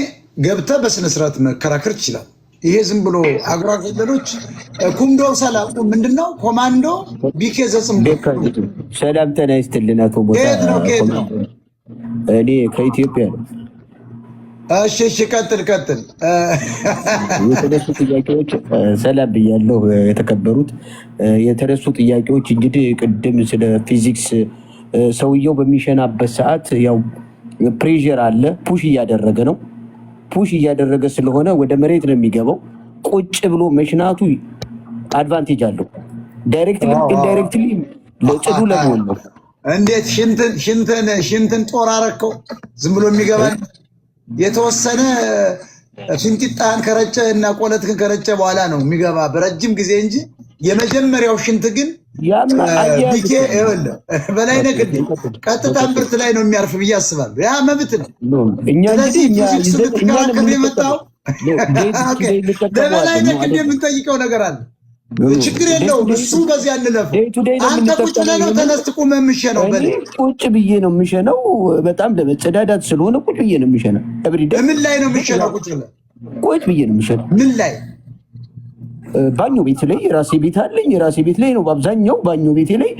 S1: ገብተህ በስነ ስርዓት መከራከር ይችላል። ይሄ ዝም ብሎ አግራ ገደሎች ኩምዶ ሰላም ምንድነው? ኮማንዶ ቢኬ ዘጽምዶ
S9: ሰላም ጤና ይስጥልን። አቶ ቦታ
S1: ከየት ነው?
S9: እኔ ከኢትዮጵያ ነው።
S1: እሺ ቀጥል።
S9: የተነሱ ጥያቄዎች ሰላም ብያለሁ። የተከበሩት የተነሱ ጥያቄዎች እንግዲህ ቅድም ስለ ፊዚክስ ሰውየው በሚሸናበት ሰዓት ያው ፕሬዠር አለ፣ ፑሽ እያደረገ ነው። ፑሽ እያደረገ ስለሆነ ወደ መሬት ነው የሚገባው። ቁጭ ብሎ መሽናቱ አድቫንቴጅ አለው። ዳይሬክትሊ ኢንዳይሬክትሊ ለጭዱ ለመሆን ነው።
S1: እንዴት ሽንትን ጦር አረከው? ዝም ብሎ የሚገባ የተወሰነ ሽንጢጣህን ከረጨ እና ቆለትህን ከረጨ በኋላ ነው የሚገባ በረጅም ጊዜ እንጂ የመጀመሪያው ሽንት ግን ቢኬ በላይነህ ቀጥታ ምርት ላይ ነው የሚያርፍ ብዬ አስባለሁ። ያ መብት ነው። ስለዚህ ፊዚክስ ልትከራከር የመጣው ለበላይነህ የምንጠይቀው ነገር አለ። ችግር የለውም እሱ በዚያ እንለፈው። አንተ ቁጭ ብለህ ነው ተነስት ቁመህ የምሸነው?
S9: ቁጭ ብዬ ነው የምሸነው። በጣም ለመጸዳዳት ስለሆነ ቁጭ ብዬ ነው የምሸነው።
S1: ምን ላይ ነው የምሸነው?
S9: ቁጭ ብዬ ነው የምሸነው።
S1: ምን ላይ?
S9: ባኞ ቤት ላይ የራሴ ቤት አለኝ። የራሴ ቤት ላይ ነው በአብዛኛው ባኞ ቤቴ ላይ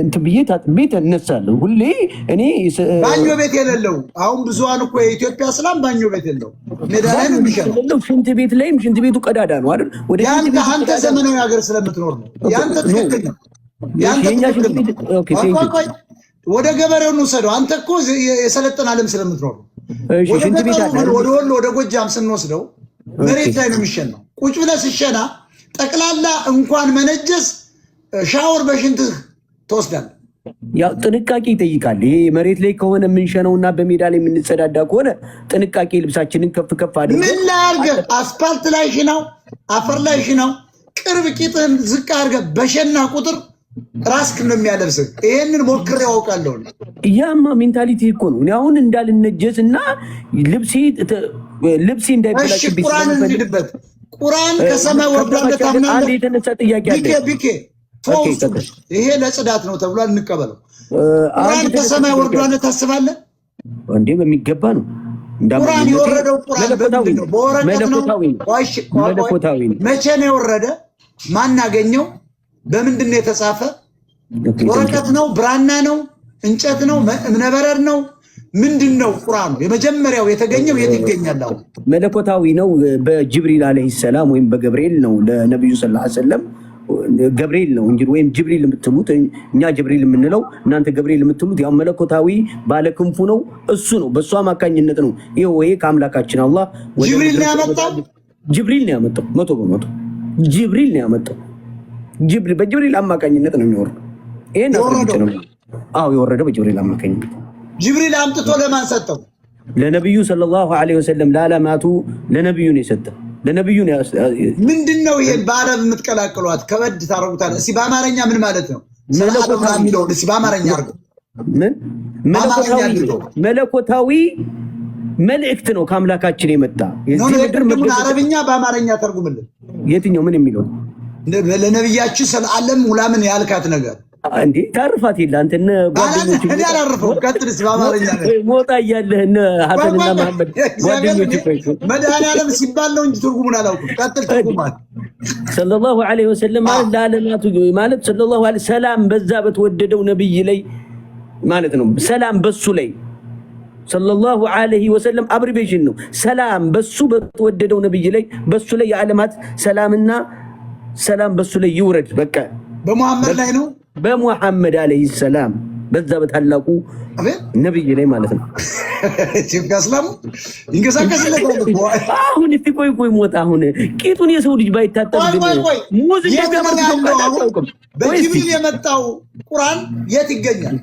S9: እንትን ብዬ ታጥቤ እነሳለሁ ሁሌ። እኔ
S1: ባኞ ቤት የሌለው አሁን ብዙሃን እኮ የኢትዮጵያ እስላም ባኞ ቤት የለው፣ ሜዳ ላይ ነው የሚሸነው።
S9: ሽንት ቤት ላይም ሽንት ቤቱ ቀዳዳ ነው አይደል?
S1: አንተ ዘመናዊ ሀገር ስለምትኖር ነው። ያንተ ትክክል ነው። ወደ ገበሬው እንውሰደው። አንተ እኮ የሰለጠነ ዓለም ስለምትኖር ነው። ወደ ወሎ ወደ ጎጃም ስንወስደው መሬት ላይ ነው የሚሸነው። ቁጭ ብለህ ሲሸና ጠቅላላ እንኳን መነጀስ ሻወር በሽንትህ ትወስዳለህ።
S9: ያው ጥንቃቄ ይጠይቃል። ይሄ መሬት ላይ ከሆነ የምንሸነው እና በሜዳ ላይ የምንጸዳዳ ከሆነ ጥንቃቄ ልብሳችንን ከፍ አድርገን
S1: ምን ላይ አድርገህ አስፓልት ላይ ሽናው፣ አፈር ላይ ሽናው፣ ቅርብ ቂጥህን ዝቅ አድርገህ በሸና ቁጥር ራስክን ነው የሚያለብስህ። ይሄንን ሞክሬ ያውቃለሁ።
S9: ያማ ሜንታሊቲ እኮ ነው። እኔ አሁን እንዳልነጀስ እና ልብሴ እንዳይበላሽብኝ
S1: እንሂድበት። ቁርአን ከሰማይ ወርዷል ታምናለህ?
S9: የተነሳ ጥያቄ አለ።
S1: ቢኬ ይሄ ለጽዳት ነው ተብሏል፣ እንቀበለው። ቁርአን ከሰማይ ወርዷል ታስባለህ
S9: እንዴ? በሚገባ ነው።
S1: ቁርአን የወረደው ቁርአን በወረቀት ነው። መቼ ነው የወረደ? ማን አገኘው? በምንድን ነው የተጻፈ? ወረቀት ነው? ብራና ነው? እንጨት ነው? እብነበረድ ነው? ምንድን ነው? ቁርአኑ የመጀመሪያው የተገኘው የት ይገኛል? አሁን
S9: መለኮታዊ ነው። በጅብሪል አለይሂ ሰላም ወይም በገብርኤል ነው። ለነብዩ ሰለላሁ ዐለይሂ ወሰለም ገብርኤል ነው እንጂ ወይም ጅብሪል የምትሉት እኛ ጅብሪል የምንለው እናንተ ገብርኤል የምትሉት ያው መለኮታዊ ባለክንፉ ነው። እሱ ነው፣ በእሱ አማካኝነት ነው። ይሄ ከአምላካችን አላህ
S1: ጅብሪል ነው ያመጣው።
S9: ጅብሪል ነው ያመጣው። 100% ጅብሪል ነው ያመጣው። በጅብሪል አማካኝነት ነው የሚወርደው። ይሄን ነው የወረደው በጅብሪል አማካኝነት።
S1: ጅብሪል አምጥቶ ለማን ሰጠው?
S9: ለነብዩ ሰለላሁ ዐለይሂ ወሰለም ለዓለማቱ ለነብዩ ነው የሰጠው። ለነብዩ ነው
S1: ምንድነው? ይሄን በአረብ የምትቀላቅሏት ከበድ ታረጉታል። እስኪ በአማርኛ ምን ማለት ነው? ሰላም የሚለው እስኪ በአማርኛ አድርገው።
S9: ምን መለኮታዊ መልእክት ነው ከአምላካችን የመጣ
S1: የዚህ ምድር አረብኛ በአማርኛ ተርጉምልን።
S9: የትኛው ምን የሚለው
S1: ለነብያችን ሰላም ሙላምን ያልካት ነገር
S9: እንዴ ታርፋት ይላል። አንተ እነ ጓደኞች
S1: እኔ አላረፈው ቀጥልስ በአማርኛ
S9: ሞታ እያለህና ሐሰንና መሐመድ ጓደኞች
S1: መድኃኒዓለም ሲባል ነው እንጂ ትርጉሙን አላውቅም። ቀጥል ትርጉማት
S9: ሰለላሁ ዐለይሂ ወሰለም ለዓለማቱ ማለት ሰለላሁ ዐለይሂ ሰላም በዛ በተወደደው ነብይ ላይ ማለት ነው። ሰላም በሱ ላይ ሰለላሁ ዐለይሂ ወሰለም አብሪቬሽን ነው። ሰላም በሱ በተወደደው ነብይ ላይ በሱ ላይ የዓለማት ሰላም በሱ ላይ ይውረድ። በቃ
S1: በመሐመድ ላይ ነው።
S9: በሙሐመድ አለይሂ ሰላም በዛ በታላቁ ነብይ ላይ ማለት ነው።
S1: ኢትዮጵያ እስላሙ ይንቀሳቀስለታል እኮ
S9: አሁን እስቲ ቆይ ሞት አሁን ቂጡን የሰው ልጅ ባይታጠብ ሙዝ
S1: በጅብሪል የመጣው ቁርአን የት ይገኛል?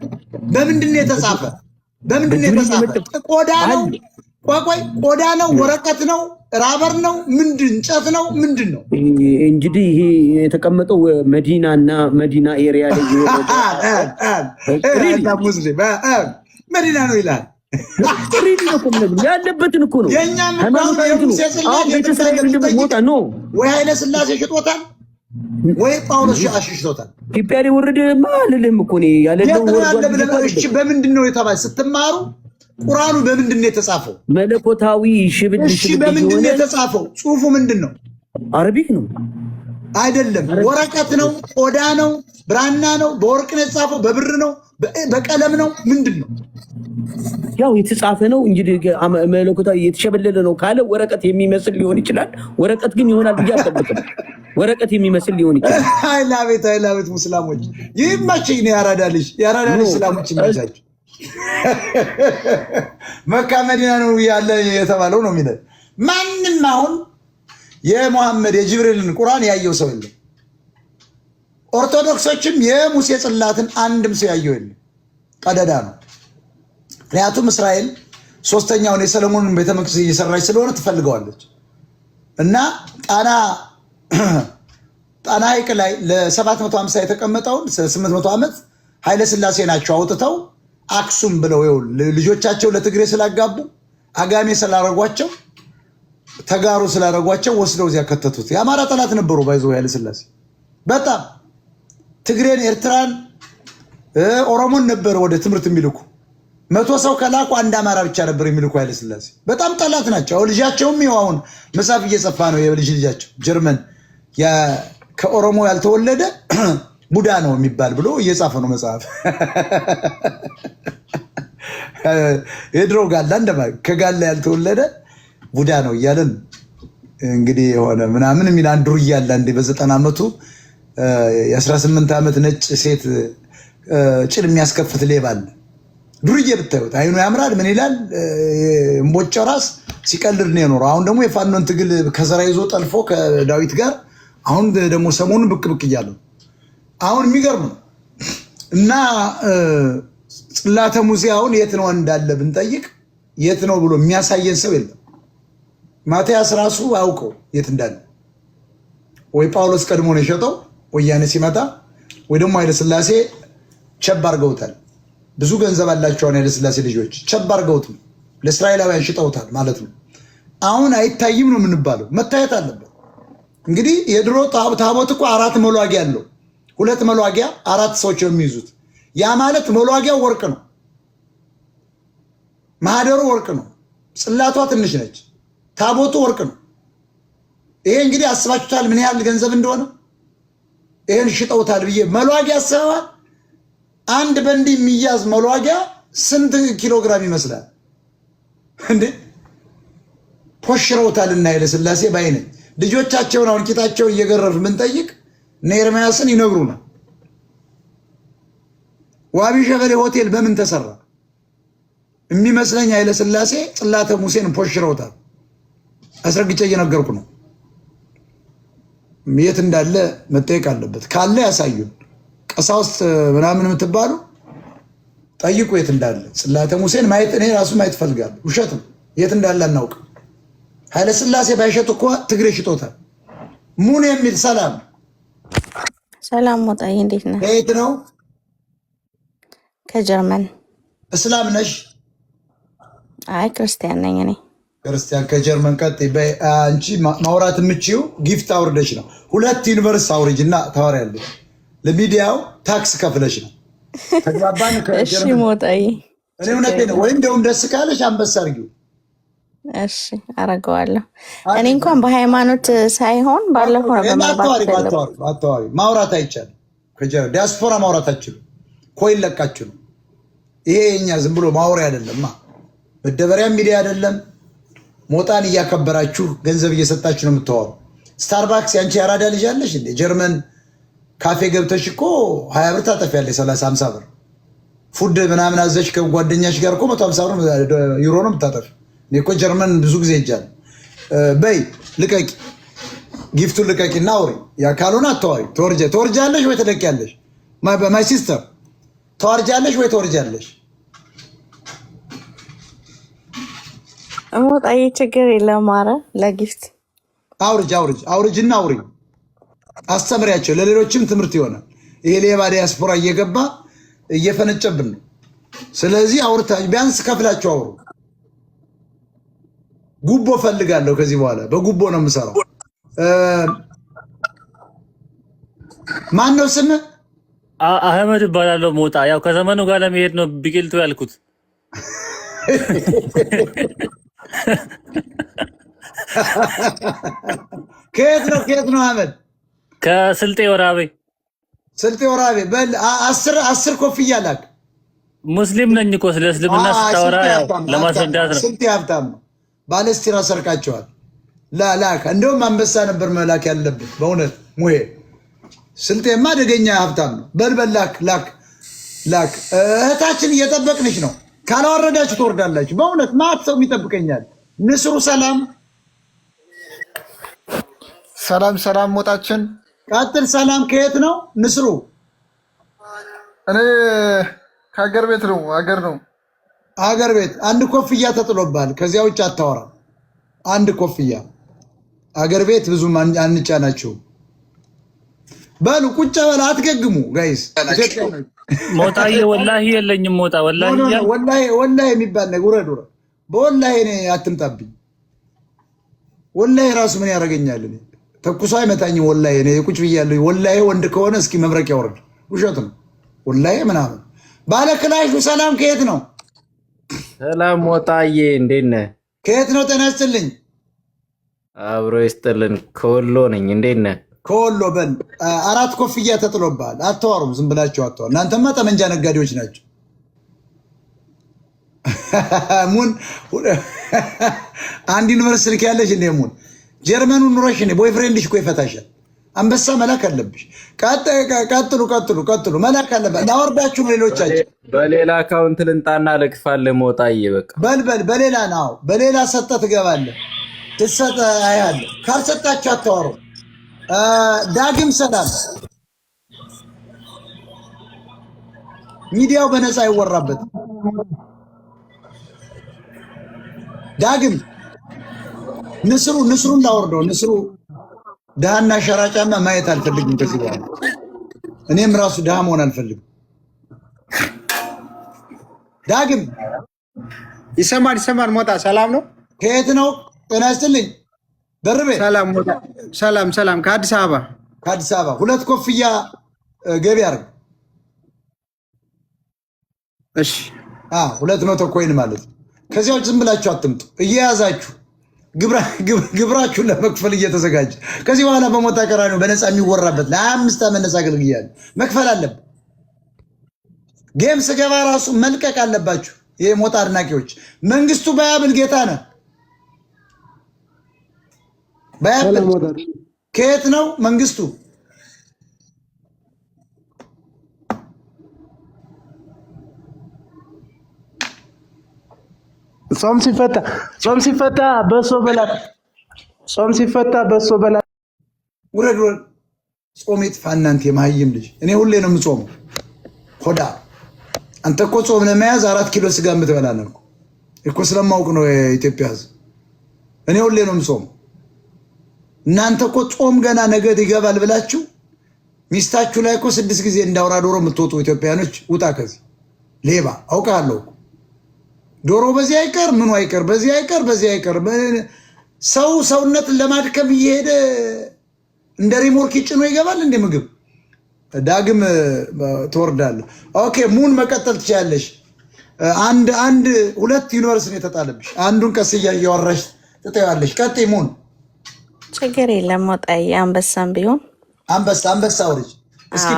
S1: በምንድን ነው የተጻፈ? በምንድን ነው የተጻፈ? ቆዳ ነው? ቆዳ ነው? ወረቀት ነው? ራበር ነው? ምንድን እንጨት ነው? ምንድን ነው?
S9: እንግዲህ ይሄ የተቀመጠው መዲናና መዲና ኤሪያ ላይ
S1: ሙስሊም መዲና ነው ይላል።
S9: ያለበትን እኮ ነው
S1: ወይ ኃይለ ሥላሴ ሽጦታል ወይ ጳውሎስ አሽሽቶታል።
S9: ኢትዮጵያ ላይ ወረደ ማለልም እኮ ነው ያለለው።
S1: በምንድን ነው የተባለ ስትማሩ ቁርአኑ በምንድን ነው የተጻፈው?
S9: መለኮታዊ ሽብል
S1: በምንድን ነው የተጻፈው? ጽሁፉ ምንድን ነው?
S9: አረቢክ ነው
S1: አይደለም? ወረቀት ነው? ቆዳ ነው? ብራና ነው? በወርቅ ነው የተጻፈው? በብር ነው? በቀለም ነው? ምንድን ነው?
S9: ያው የተጻፈ ነው እንጂ መለኮታዊ የተሸበለለ ነው ካለ ወረቀት የሚመስል ሊሆን ይችላል። ወረቀት ግን ይሆናል ብዬ አልጠብቅም። ወረቀት የሚመስል ሊሆን ይችላል።
S1: አይላቤት ሙስላሞች ይመችኝ ነው። ያራዳ ልጅ እስላሞች ይመቻቸው። መካ መዲና ነው ያለ የተባለው ነው የሚለው። ማንም አሁን የሙሐመድ የጅብሪልን ቁርአን ያየው ሰው የለም። ኦርቶዶክሶችም የሙሴ ጽላትን አንድም ሰው ያየው የለም። ቀደዳ ነው። ምክንያቱም እስራኤል ሶስተኛውን የሰለሞንን ቤተመቅደስ እየሰራች ስለሆነ ትፈልገዋለች እና ጣና ሐይቅ ላይ ለ750 የተቀመጠውን 800 ዓመት ኃይለ ሥላሴ ናቸው አውጥተው አክሱም ብለው ልጆቻቸው ለትግሬ ስላጋቡ አጋሜ ስላረጓቸው ተጋሩ ስላረጓቸው ወስደው እዚያ ከተቱት። የአማራ ጠላት ነበሩ ባይዘው ኃይለ ሥላሴ በጣም ትግሬን፣ ኤርትራን፣ ኦሮሞን ነበር ወደ ትምህርት የሚልኩ 100 ሰው ከላኩ አንድ አማራ ብቻ ነበር የሚልኩ ኃይለ ሥላሴ በጣም ጠላት ናቸው። ልጃቸውም ይኸው አሁን መጽሐፍ እየጸፋ ነው። የልጅ ልጃቸው ጀርመን ከኦሮሞ ያልተወለደ ቡዳ ነው የሚባል ብሎ እየጻፈ ነው መጽሐፍ። የድሮ ጋላ ከጋላ ያልተወለደ ቡዳ ነው እያለን እንግዲህ የሆነ ምናምን የሚል አንድ ዱርዬ አለ። እንደ በ90 ዓመቱ የ18 ዓመት ነጭ ሴት ጭን የሚያስከፍት ሌባ አለ። ዱርዬ ብታዩት አይኑ ያምራል። ምን ይላል? እምቦጫ ራስ ሲቀልድ ነው የኖረው። አሁን ደግሞ የፋኖን ትግል ከዘራ ይዞ ጠልፎ ከዳዊት ጋር አሁን ደግሞ ሰሞኑን ብቅ እያለው አሁን የሚገርም ነው። እና ጽላተ ሙሴ አሁን የት ነው እንዳለ ብንጠይቅ የት ነው ብሎ የሚያሳየን ሰው የለም። ማቴያስ ራሱ አውቀው የት እንዳለ ወይ ጳውሎስ ቀድሞ ነው የሸጠው ወያኔ ሲመጣ፣ ወይ ደግሞ ኃይለ ሥላሴ ቸብ አድርገውታል። ብዙ ገንዘብ አላቸው ኃይለ ሥላሴ ልጆች ቸብ አድርገውት ለእስራኤላውያን ሽጠውታል ማለት ነው። አሁን አይታይም ነው የምንባለው። መታየት አለበት። እንግዲህ የድሮ ታቦት እኮ 4 መሏጊያ አለው። 2 መሏጊያ 4 ሰዎች የሚይዙት ያ ማለት መሏጊያው ወርቅ ነው፣ ማህደሩ ወርቅ ነው፣ ጽላቷ ትንሽ ነች፣ ታቦቱ ወርቅ ነው። ይሄ እንግዲህ አስባችሁታል ምን ያህል ገንዘብ እንደሆነ። ይሄን ሽጠውታል ብዬ መሏጊያ አስበዋል። አንድ በንዲ የሚያዝ መሏጊያ ስንት ኪሎ ግራም ይመስላል እንዴ? ፖሽረውታልና ኃይለ ሥላሴ ባይነ ልጆቻቸውን አሁን ቂጣቸውን እየገረፍ ምንጠይቅ እነ ኤርምያስን ይነግሩናል። ዋቢ ሸበሌ ሆቴል በምን ተሰራ የሚመስለኝ ኃይለ ሥላሴ ጽላተ ሙሴን ፖሽረውታል። አስረግጬ እየነገርኩ ነው። የት እንዳለ መጠየቅ አለበት። ካለ ያሳዩን። ቀሳውስት ምናምን የምትባሉ ጠይቁ የት እንዳለ። ጽላተ ሙሴን ማየት እኔ ራሱ ማየት ፈልጋለሁ። ውሸት ነው። የት እንዳለ አናውቅ። ኃይለ ሥላሴ ባይሸጥ እኮ ትግሬ ሽጦታል። ሙን የሚል ሰላም
S10: ሰላም ሞጣዬ፣ እንዴት ነህ?
S1: ከየት ነው?
S10: ከጀርመን።
S1: እስላም ነሽ?
S10: አይ ክርስቲያን ነኝ እኔ።
S1: ክርስቲያን ከጀርመን። ቀጥይ። አንቺ ማውራት የምችው ጊፍት አውርደሽ ነው። 2 ዩኒቨርስ አውርጅ እና ታወሪያለሽ። ለሚዲያው ታክስ ከፍለሽ ነው። ተግባባን?
S10: እሺ ሞጣዬ፣
S1: እኔ እውነቴን ነው። ወይም እንደውም ደስ ካለሽ አንበሳ አድርጊው።
S10: እሺ አረገዋለሁ። እኔ እንኳን በሃይማኖት ሳይሆን ባለፈው
S1: አታዋሪ ማውራት አይቻልም። ዲያስፖራ ማውራት አችልም። ኮይን ለቃችሁ ነው። ይሄ የኛ ዝም ብሎ ማውሪያ አይደለም፣ መደበሪያ ሚዲያ አይደለም። ሞጣን እያከበራችሁ ገንዘብ እየሰጣችሁ ነው የምታወሩ። ስታርባክስ ያንቺ ያራዳ ልጅ አለሽ እንዴ? ጀርመን ካፌ ገብተሽ እኮ 20 ብር ታጠፊያለሽ፣ 30-50 ብር ፉድ ምናምን አዘሽ ከጓደኛሽ ጋር እኮ 150 ዩሮ ነው የምታጠፊ። እኔ እኮ ጀርመን ብዙ ጊዜ ሄጃለሁ። በይ ልቀቂ፣ ጊፍቱን ልቀቂ እና አውሪ። ያ ካልሆነ አታዋሪ። ተወርጃለሽ ወይ ትለቂያለሽ? ማይ ሲስተር ተወርጃለሽ ወይ ተወርጃለሽ?
S10: ሞጣዬ ችግር የለም። ኧረ ለጊፍት
S1: አውርጅና አውሪ። አስተምሪያቸው፣ ለሌሎችም ትምህርት ይሆናል። ይሄ ሌባ ዲያስፖራ እየገባ እየፈነጨብን ነው። ስለዚህ አውርታችሁ ቢያንስ ከፍላችሁ አውሩ። ጉቦ ፈልጋለሁ ከዚህ በኋላ በጉቦ ነው የምሰራው። ማን ነው ስም?
S11: አህመድ እባላለሁ። ሞጣ ያው ከዘመኑ ጋር ለመሄድ ነው ቢቂልቱ ያልኩት።
S1: ከየት ነው አህመድ?
S11: ከስልጤ ወራቤ።
S1: ስልጤ ወራቤ። በል 10 ኮፍያ ላክ።
S11: ሙስሊም ነኝ እኮ ስለ እስልምና ስታወራ ለማስረዳት ነው።
S1: ስልጤ ሀብታም ነው። ባለስቲራ ሰርቃቸዋል። ላክ። እንደውም አንበሳ ነበር መላክ ያለብን በእውነት ሙሄ። ስልጤማ አደገኛ ሀብታም ነው። በልበል ላክ። እህታችን እየጠበቅንሽ ነው። ካላወረዳችሁ ትወርዳላችሁ። በእውነት ማት ሰው ይጠብቀኛል። ንስሩ ሰላም ሞጣችን ቀጥል። ሰላም ከየት ነው ንስሩ?
S12: እኔ ከሀገር ቤት ነው።
S1: አገር ቤት። አንድ ኮፍያ ተጥሎባል። ከዚያ ውጭ አታወራም። አንድ ኮፍያ አገር ቤት ብዙም አንጫናቸው። በሉ ቁጭ በል፣ አትገግሙ ጋይስ።
S11: ሞጣዬ ወላሂ የለኝም። ሞጣ
S1: ወላሂ የሚባል ነገር ውረድ። በወላሂ እኔ አትምጣብኝ። ወላሂ ራሱ ምን ያደርገኛል? ተኩሶ አይመታኝም። ወላሂ እኔ ቁጭ ብያለሁ። ወላሂ ወንድ ከሆነ እስኪ መብረቅ ያወርድ። ውሸት ነው ወላሂ ምናምን። ባለክላሹ ሰላም ከየት ነው?
S13: ሰላም ሞጣዬ፣ እንዴት ነህ?
S1: ከየት ነው? ጤና ይስጥልኝ።
S13: አብሮ ይስጥልን። ከወሎ ነኝ። እንዴት ነህ?
S1: ከወሎ። በል 4 ኮፍያ ተጥሎብሃል። አታወሩም። ዝም ብላችሁ አታወሩ። እናንተማ ጠመንጃ ነጋዴዎች ናቸው። ሙን አንድ ዩኒቨርሲቲ ልክ ያለሽ እንደ ሙን ጀርመኑ ኑሮሽ እንደ ቦይፍሬንድሽ እኮ ይፈታሻል። አንበሳ መላክ አለብሽ። ቀጥሉ መላክ አለበት። ላወርዳችሁ ነው ሌሎቻችሁ።
S13: በሌላ አካውንት ልንጣና ልክፋለህ ሞጣዬ። በቃ
S1: በሌላ ነው። በሌላ ሰጠ ትገባለህ። ትሰጠ አያለ ካልሰጣችሁ አታወሩ። ዳግም ሰላም። ሚዲያው በነፃ ይወራበት። ዳግም ንስሩን ላወርደው። ንስሩ ድሃና ሸራጫማ ማየት አልፈልግም ከዚህ በኋላ። እኔም ራሱ ድሃ መሆን አልፈልግም። ዳግም
S12: ይሰማል። ሞጣ ሰላም ነው?
S1: ከየት ነው? ጤና ይስጥልኝ ደርቤ።
S12: ሰላም ሞጣ። ሰላም ከአዲስ አበባ።
S1: 2 ኮፍያ ገቢ አድርግ።
S12: እሺ
S1: 200 ኮይን ማለት ነው። ከዚያው ዝም ብላችሁ አትምጡ። እየያዛችሁ ግብራችሁን ለመክፈል እየተዘጋጀ ከዚህ በኋላ በሞጣ ቀራኒዮ በነፃ የሚወራበት ለ25 ዓመት ነፃ አገልግያለሁ። መክፈል አለብን። ጌም ስገባ ራሱ መልቀቅ አለባችሁ። ይሄ ሞጣ አድናቂዎች። መንግስቱ ባያብል ጌታ ነህ። ባያብል ከየት ነው መንግስቱ?
S12: ጾም ሲፈታ በሶ በላ
S1: ውረድ ውረድ። ጾም ይጥፋ እናንተ የማህይም ልጅ። እኔ ሁሌ ነው የምጾመው። ሆዳ አንተ እኮ ጾም ለመያዝ 4 ኪሎ ስጋ የምትበላ ነው እኮ ስለማውቅ ነው የኢትዮጵያ ሕዝብ። እኔ ሁሌ ነው የምጾመው። እናንተ እኮ ጾም ገና ነገ ይገባል ብላችሁ ሚስታችሁ ላይ እኮ 6 ጊዜ እንዳውራ ዶሮ የምትወጡ ኢትዮጵያኖች ውጣ ከዚህ ሌባ። አውቃለሁ። ዶሮ በዚህ አይቀር ምኑ አይቀር በዚህ አይቀር በዚህ አይቀር። ሰው ሰውነትን ለማድከም እየሄደ እንደ ሪሞርክ ጭኖ ይገባል እንደ ምግብ። ዳግም ትወርዳለህ። ኦኬ ሙን መቀጠል ትችላለሽ። አንድ ሁለት ዩኒቨርስ ነው የተጣለብሽ። አንዱን ቀስ እያወራሽ ትጠያለሽ። ቀጥይ ሙን።
S10: ችግር የለም ሞጣዬ። አንበሳም ቢሆን
S1: አንበሳ ወርጅ እስኪ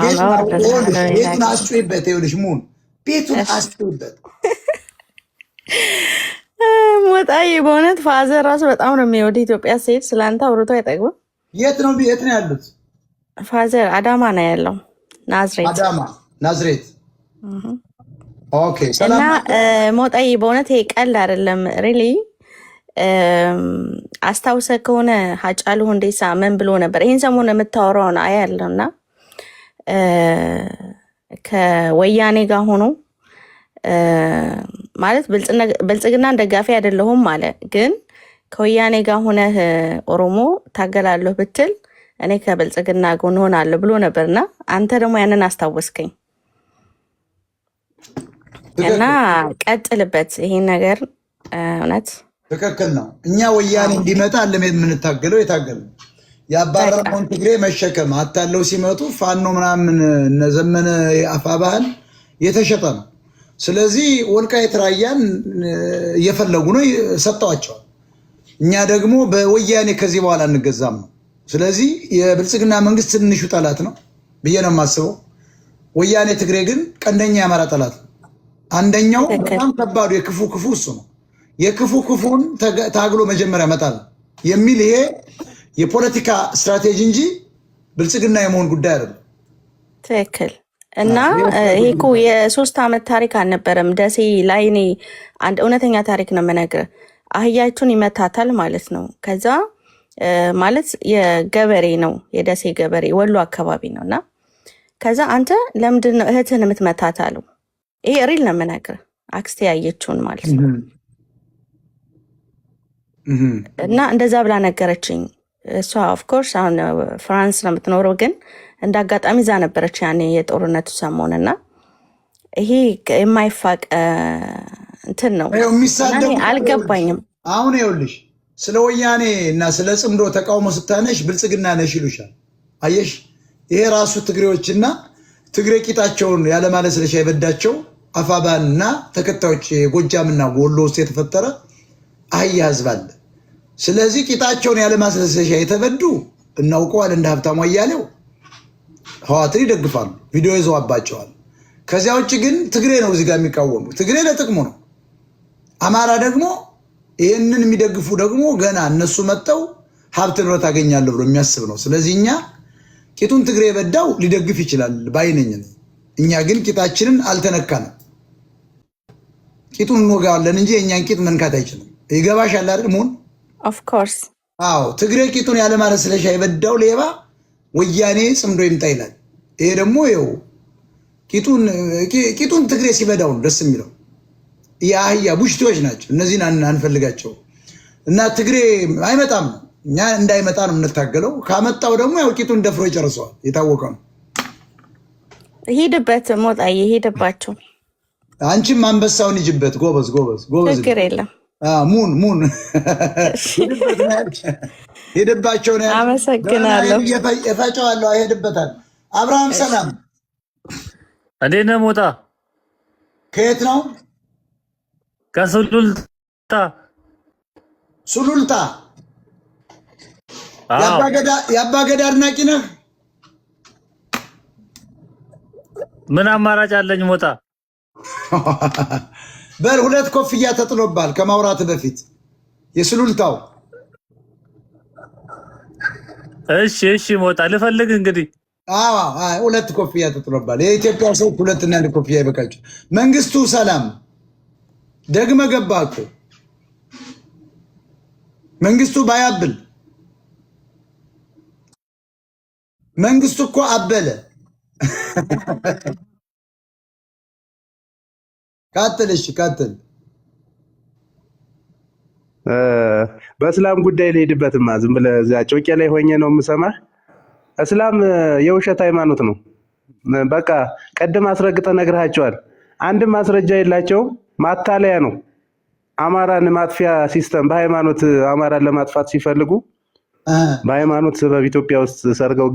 S1: ቤቱን አስጩይበት። ይኸውልሽ ሙን ቤቱን አስጩይበት።
S10: ሞጣዬ በእውነት ፋዘር ራሱ በጣም ነው የሚወድ ኢትዮጵያ ሲሄድ ስለአንተ አውርቶ አይጠግብም።
S1: የት ነው ያሉት?
S10: ፋዘር አዳማ ነው ያለው።
S1: ናዝሬት። ኦኬ
S10: እና ሞጣዬ በእውነት ይሄ ቀልድ አይደለም። ሪሊ አስታውሰ ከሆነ ሀጫሉ ሁንዴሳ ምን ብሎ ነበር? ይህን ሰሞን የምታወራውን አያለሁ እና ከወያኔ ጋር ሆኖ ማለት ብልጽግናን ደጋፊ አይደለሁም አለ። ግን ከወያኔ ጋር ሆነህ ኦሮሞ ታገላለሁ ብትል እኔ ከብልጽግና ጎን ሆናለሁ ብሎ ነበርና አንተ ደግሞ ያንን አስታወስከኝ እና ቀጥልበት። ይሄን ነገር እውነት
S1: ትክክል ነው። እኛ ወያኔ እንዲመጣ የምንታገለው የታገለው ያባረረውን ትግሬ መሸከም አታለው ሲመጡ ፋኖ ምናምን እነዘመነ አፋ ባህል የተሸጠ ነው። ስለዚህ ወልቃይት ራያን እየፈለጉ ነው ሰጠዋቸዋል። እኛ ደግሞ በወያኔ ከዚህ በኋላ እንገዛም ነው። ስለዚህ የብልጽግና መንግስት ትንሹ ጠላት ነው ብዬ ነው የማስበው። ወያኔ ትግሬ ግን ቀንደኛ የአማራ ጠላት ነው። አንደኛው በጣም ከባዱ የክፉ ክፉ እሱ ነው። የክፉ ክፉን ታግሎ መጀመሪያ መጣል የሚል ይሄ የፖለቲካ ስትራቴጂ እንጂ ብልጽግና የመሆን ጉዳይ አይደለም።
S10: ትክክል። እና ይሄ እኮ የ3 ዓመት ታሪክ አልነበረም። ደሴ ላይ እኔ አንድ እውነተኛ ታሪክ ነው የምነግርህ። አህያችሁን ይመታታል ማለት ነው። ከዛ ማለት የገበሬ ነው የደሴ ገበሬ ወሎ አካባቢ ነው። እና ከዛ አንተ ለምንድን ነው እህትህን የምትመታት አለው። ይሄ ሪል ነው የምነግርህ። አክስቴ ያየችውን ማለት ነው። እና እንደዛ ብላ ነገረችኝ። እሷ ኦፍኮርስ አሁን ፍራንስ ነው የምትኖረው፣ ግን እንደ አጋጣሚ እዛ ነበረች ያኔ የጦርነቱ ሰሞን። እና ይሄ የማይፋቅ እንትን ነው። አልገባኝም።
S1: አሁን ይኸውልሽ ስለ ወያኔ እና ስለ ጽምዶ ተቃውሞ ስታነሽ ብልጽግና ነሽ ይሉሻል። አየሽ፣ ይሄ ራሱ ትግሬዎችና ትግሬ ቂጣቸውን ያለማለስለሻ የበዳቸው አፋባን እና ተከታዮች የጎጃምና ወሎ ውስጥ የተፈጠረ አህያ ህዝብ አለ። ስለዚህ ቂጣቸውን ያለማለስለሻ የተበዱ እናውቀዋል። እንደ ሀብታሙ አያሌው ህዋትን ይደግፋሉ፣ ቪዲዮ ይዘዋባቸዋል። ከዚያ ውጭ ግን ትግሬ ነው እዚህ ጋር የሚቃወሙ። ትግሬ ለጥቅሙ ነው። አማራ ደግሞ ይህንን የሚደግፉ ደግሞ ገና እነሱ መጠው ሀብት ንብረት አገኛለሁ ብሎ የሚያስብ ነው። ስለዚህ እኛ ቂጡን ትግሬ የበዳው ሊደግፍ ይችላል ባይነኝ። እኛ ግን ቂጣችንን አልተነካንም። ቂጡን እንወጋዋለን እንጂ የእኛን ቂጥ መንካት አይችልም። ይገባሻል አይደል? ሙን
S10: ኦፍኮርስ።
S1: አዎ፣ ትግሬ ቂጡን ያለማለስለሻ የበዳው ሌባ ወያኔ ጽምዶ ይምጣ ይላል። ይሄ ደግሞ ይኸው ቂጡን ትግሬ ሲበዳው ነው ደስ የሚለው። የአህያ ቡሽቶች ናቸው እነዚህን አንፈልጋቸው። እና ትግሬ አይመጣም፣ እኛ እንዳይመጣ ነው የምንታገለው። ካመጣው ደግሞ ያው ቂጡን ደፍሮ ይጨርሰዋል። የታወቀ ነው።
S10: ሂድበት ሞጣዬ፣ ሂድባቸው።
S1: አንቺም አንበሳውን ይጅበት። ጎበዝ ጎበዝ ጎበዝ።
S10: ችግር የለም።
S1: ሙን ሄድባቸው ነው።
S10: አመሰግናለሁ።
S1: የፈጨዋለሁ። አይሄድበታል። አብርሃም ሰላም፣
S11: እንዴት ነህ ሞጣ?
S1: ከየት ነው?
S11: ከሱሉልታ።
S1: ሱሉልታ። የአባገዳ አድናቂ ነህ?
S11: ምን አማራጭ አለኝ ሞጣ?
S1: በል 2 ኮፍያ ተጥሎባል ከማውራት በፊት የሱሉልታው።
S11: እሺ እሺ ሞጣ ልፈልግ እንግዲህ።
S1: 2 ኮፍያ ተጥሎባል። የኢትዮጵያ ሰው 2 እና 1 ኮፍያ ይበቃቸው። መንግስቱ ሰላም ደግመ ገባ እኮ መንግስቱ ባያብል መንግስቱ እኮ አበለ። ቀጥል፣ እሺ ቀጥል።
S14: በእስላም ጉዳይ ልሄድበትማ ዝም ብለህ እዚያ ጮቄ ላይ ሆኜ ነው የምሰማህ። እስላም የውሸት ሃይማኖት ነው። በቃ ቀድም አስረግጠህ ነግረሃቸዋል። አንድም ማስረጃ የላቸውም። ማታለያ ነው። አማራን ማጥፊያ ሲስተም በሃይማኖት አማራን ለማጥፋት ሲፈልጉ በሃይማኖት ሰበብ ኢትዮጵያ ውስጥ ሰርገው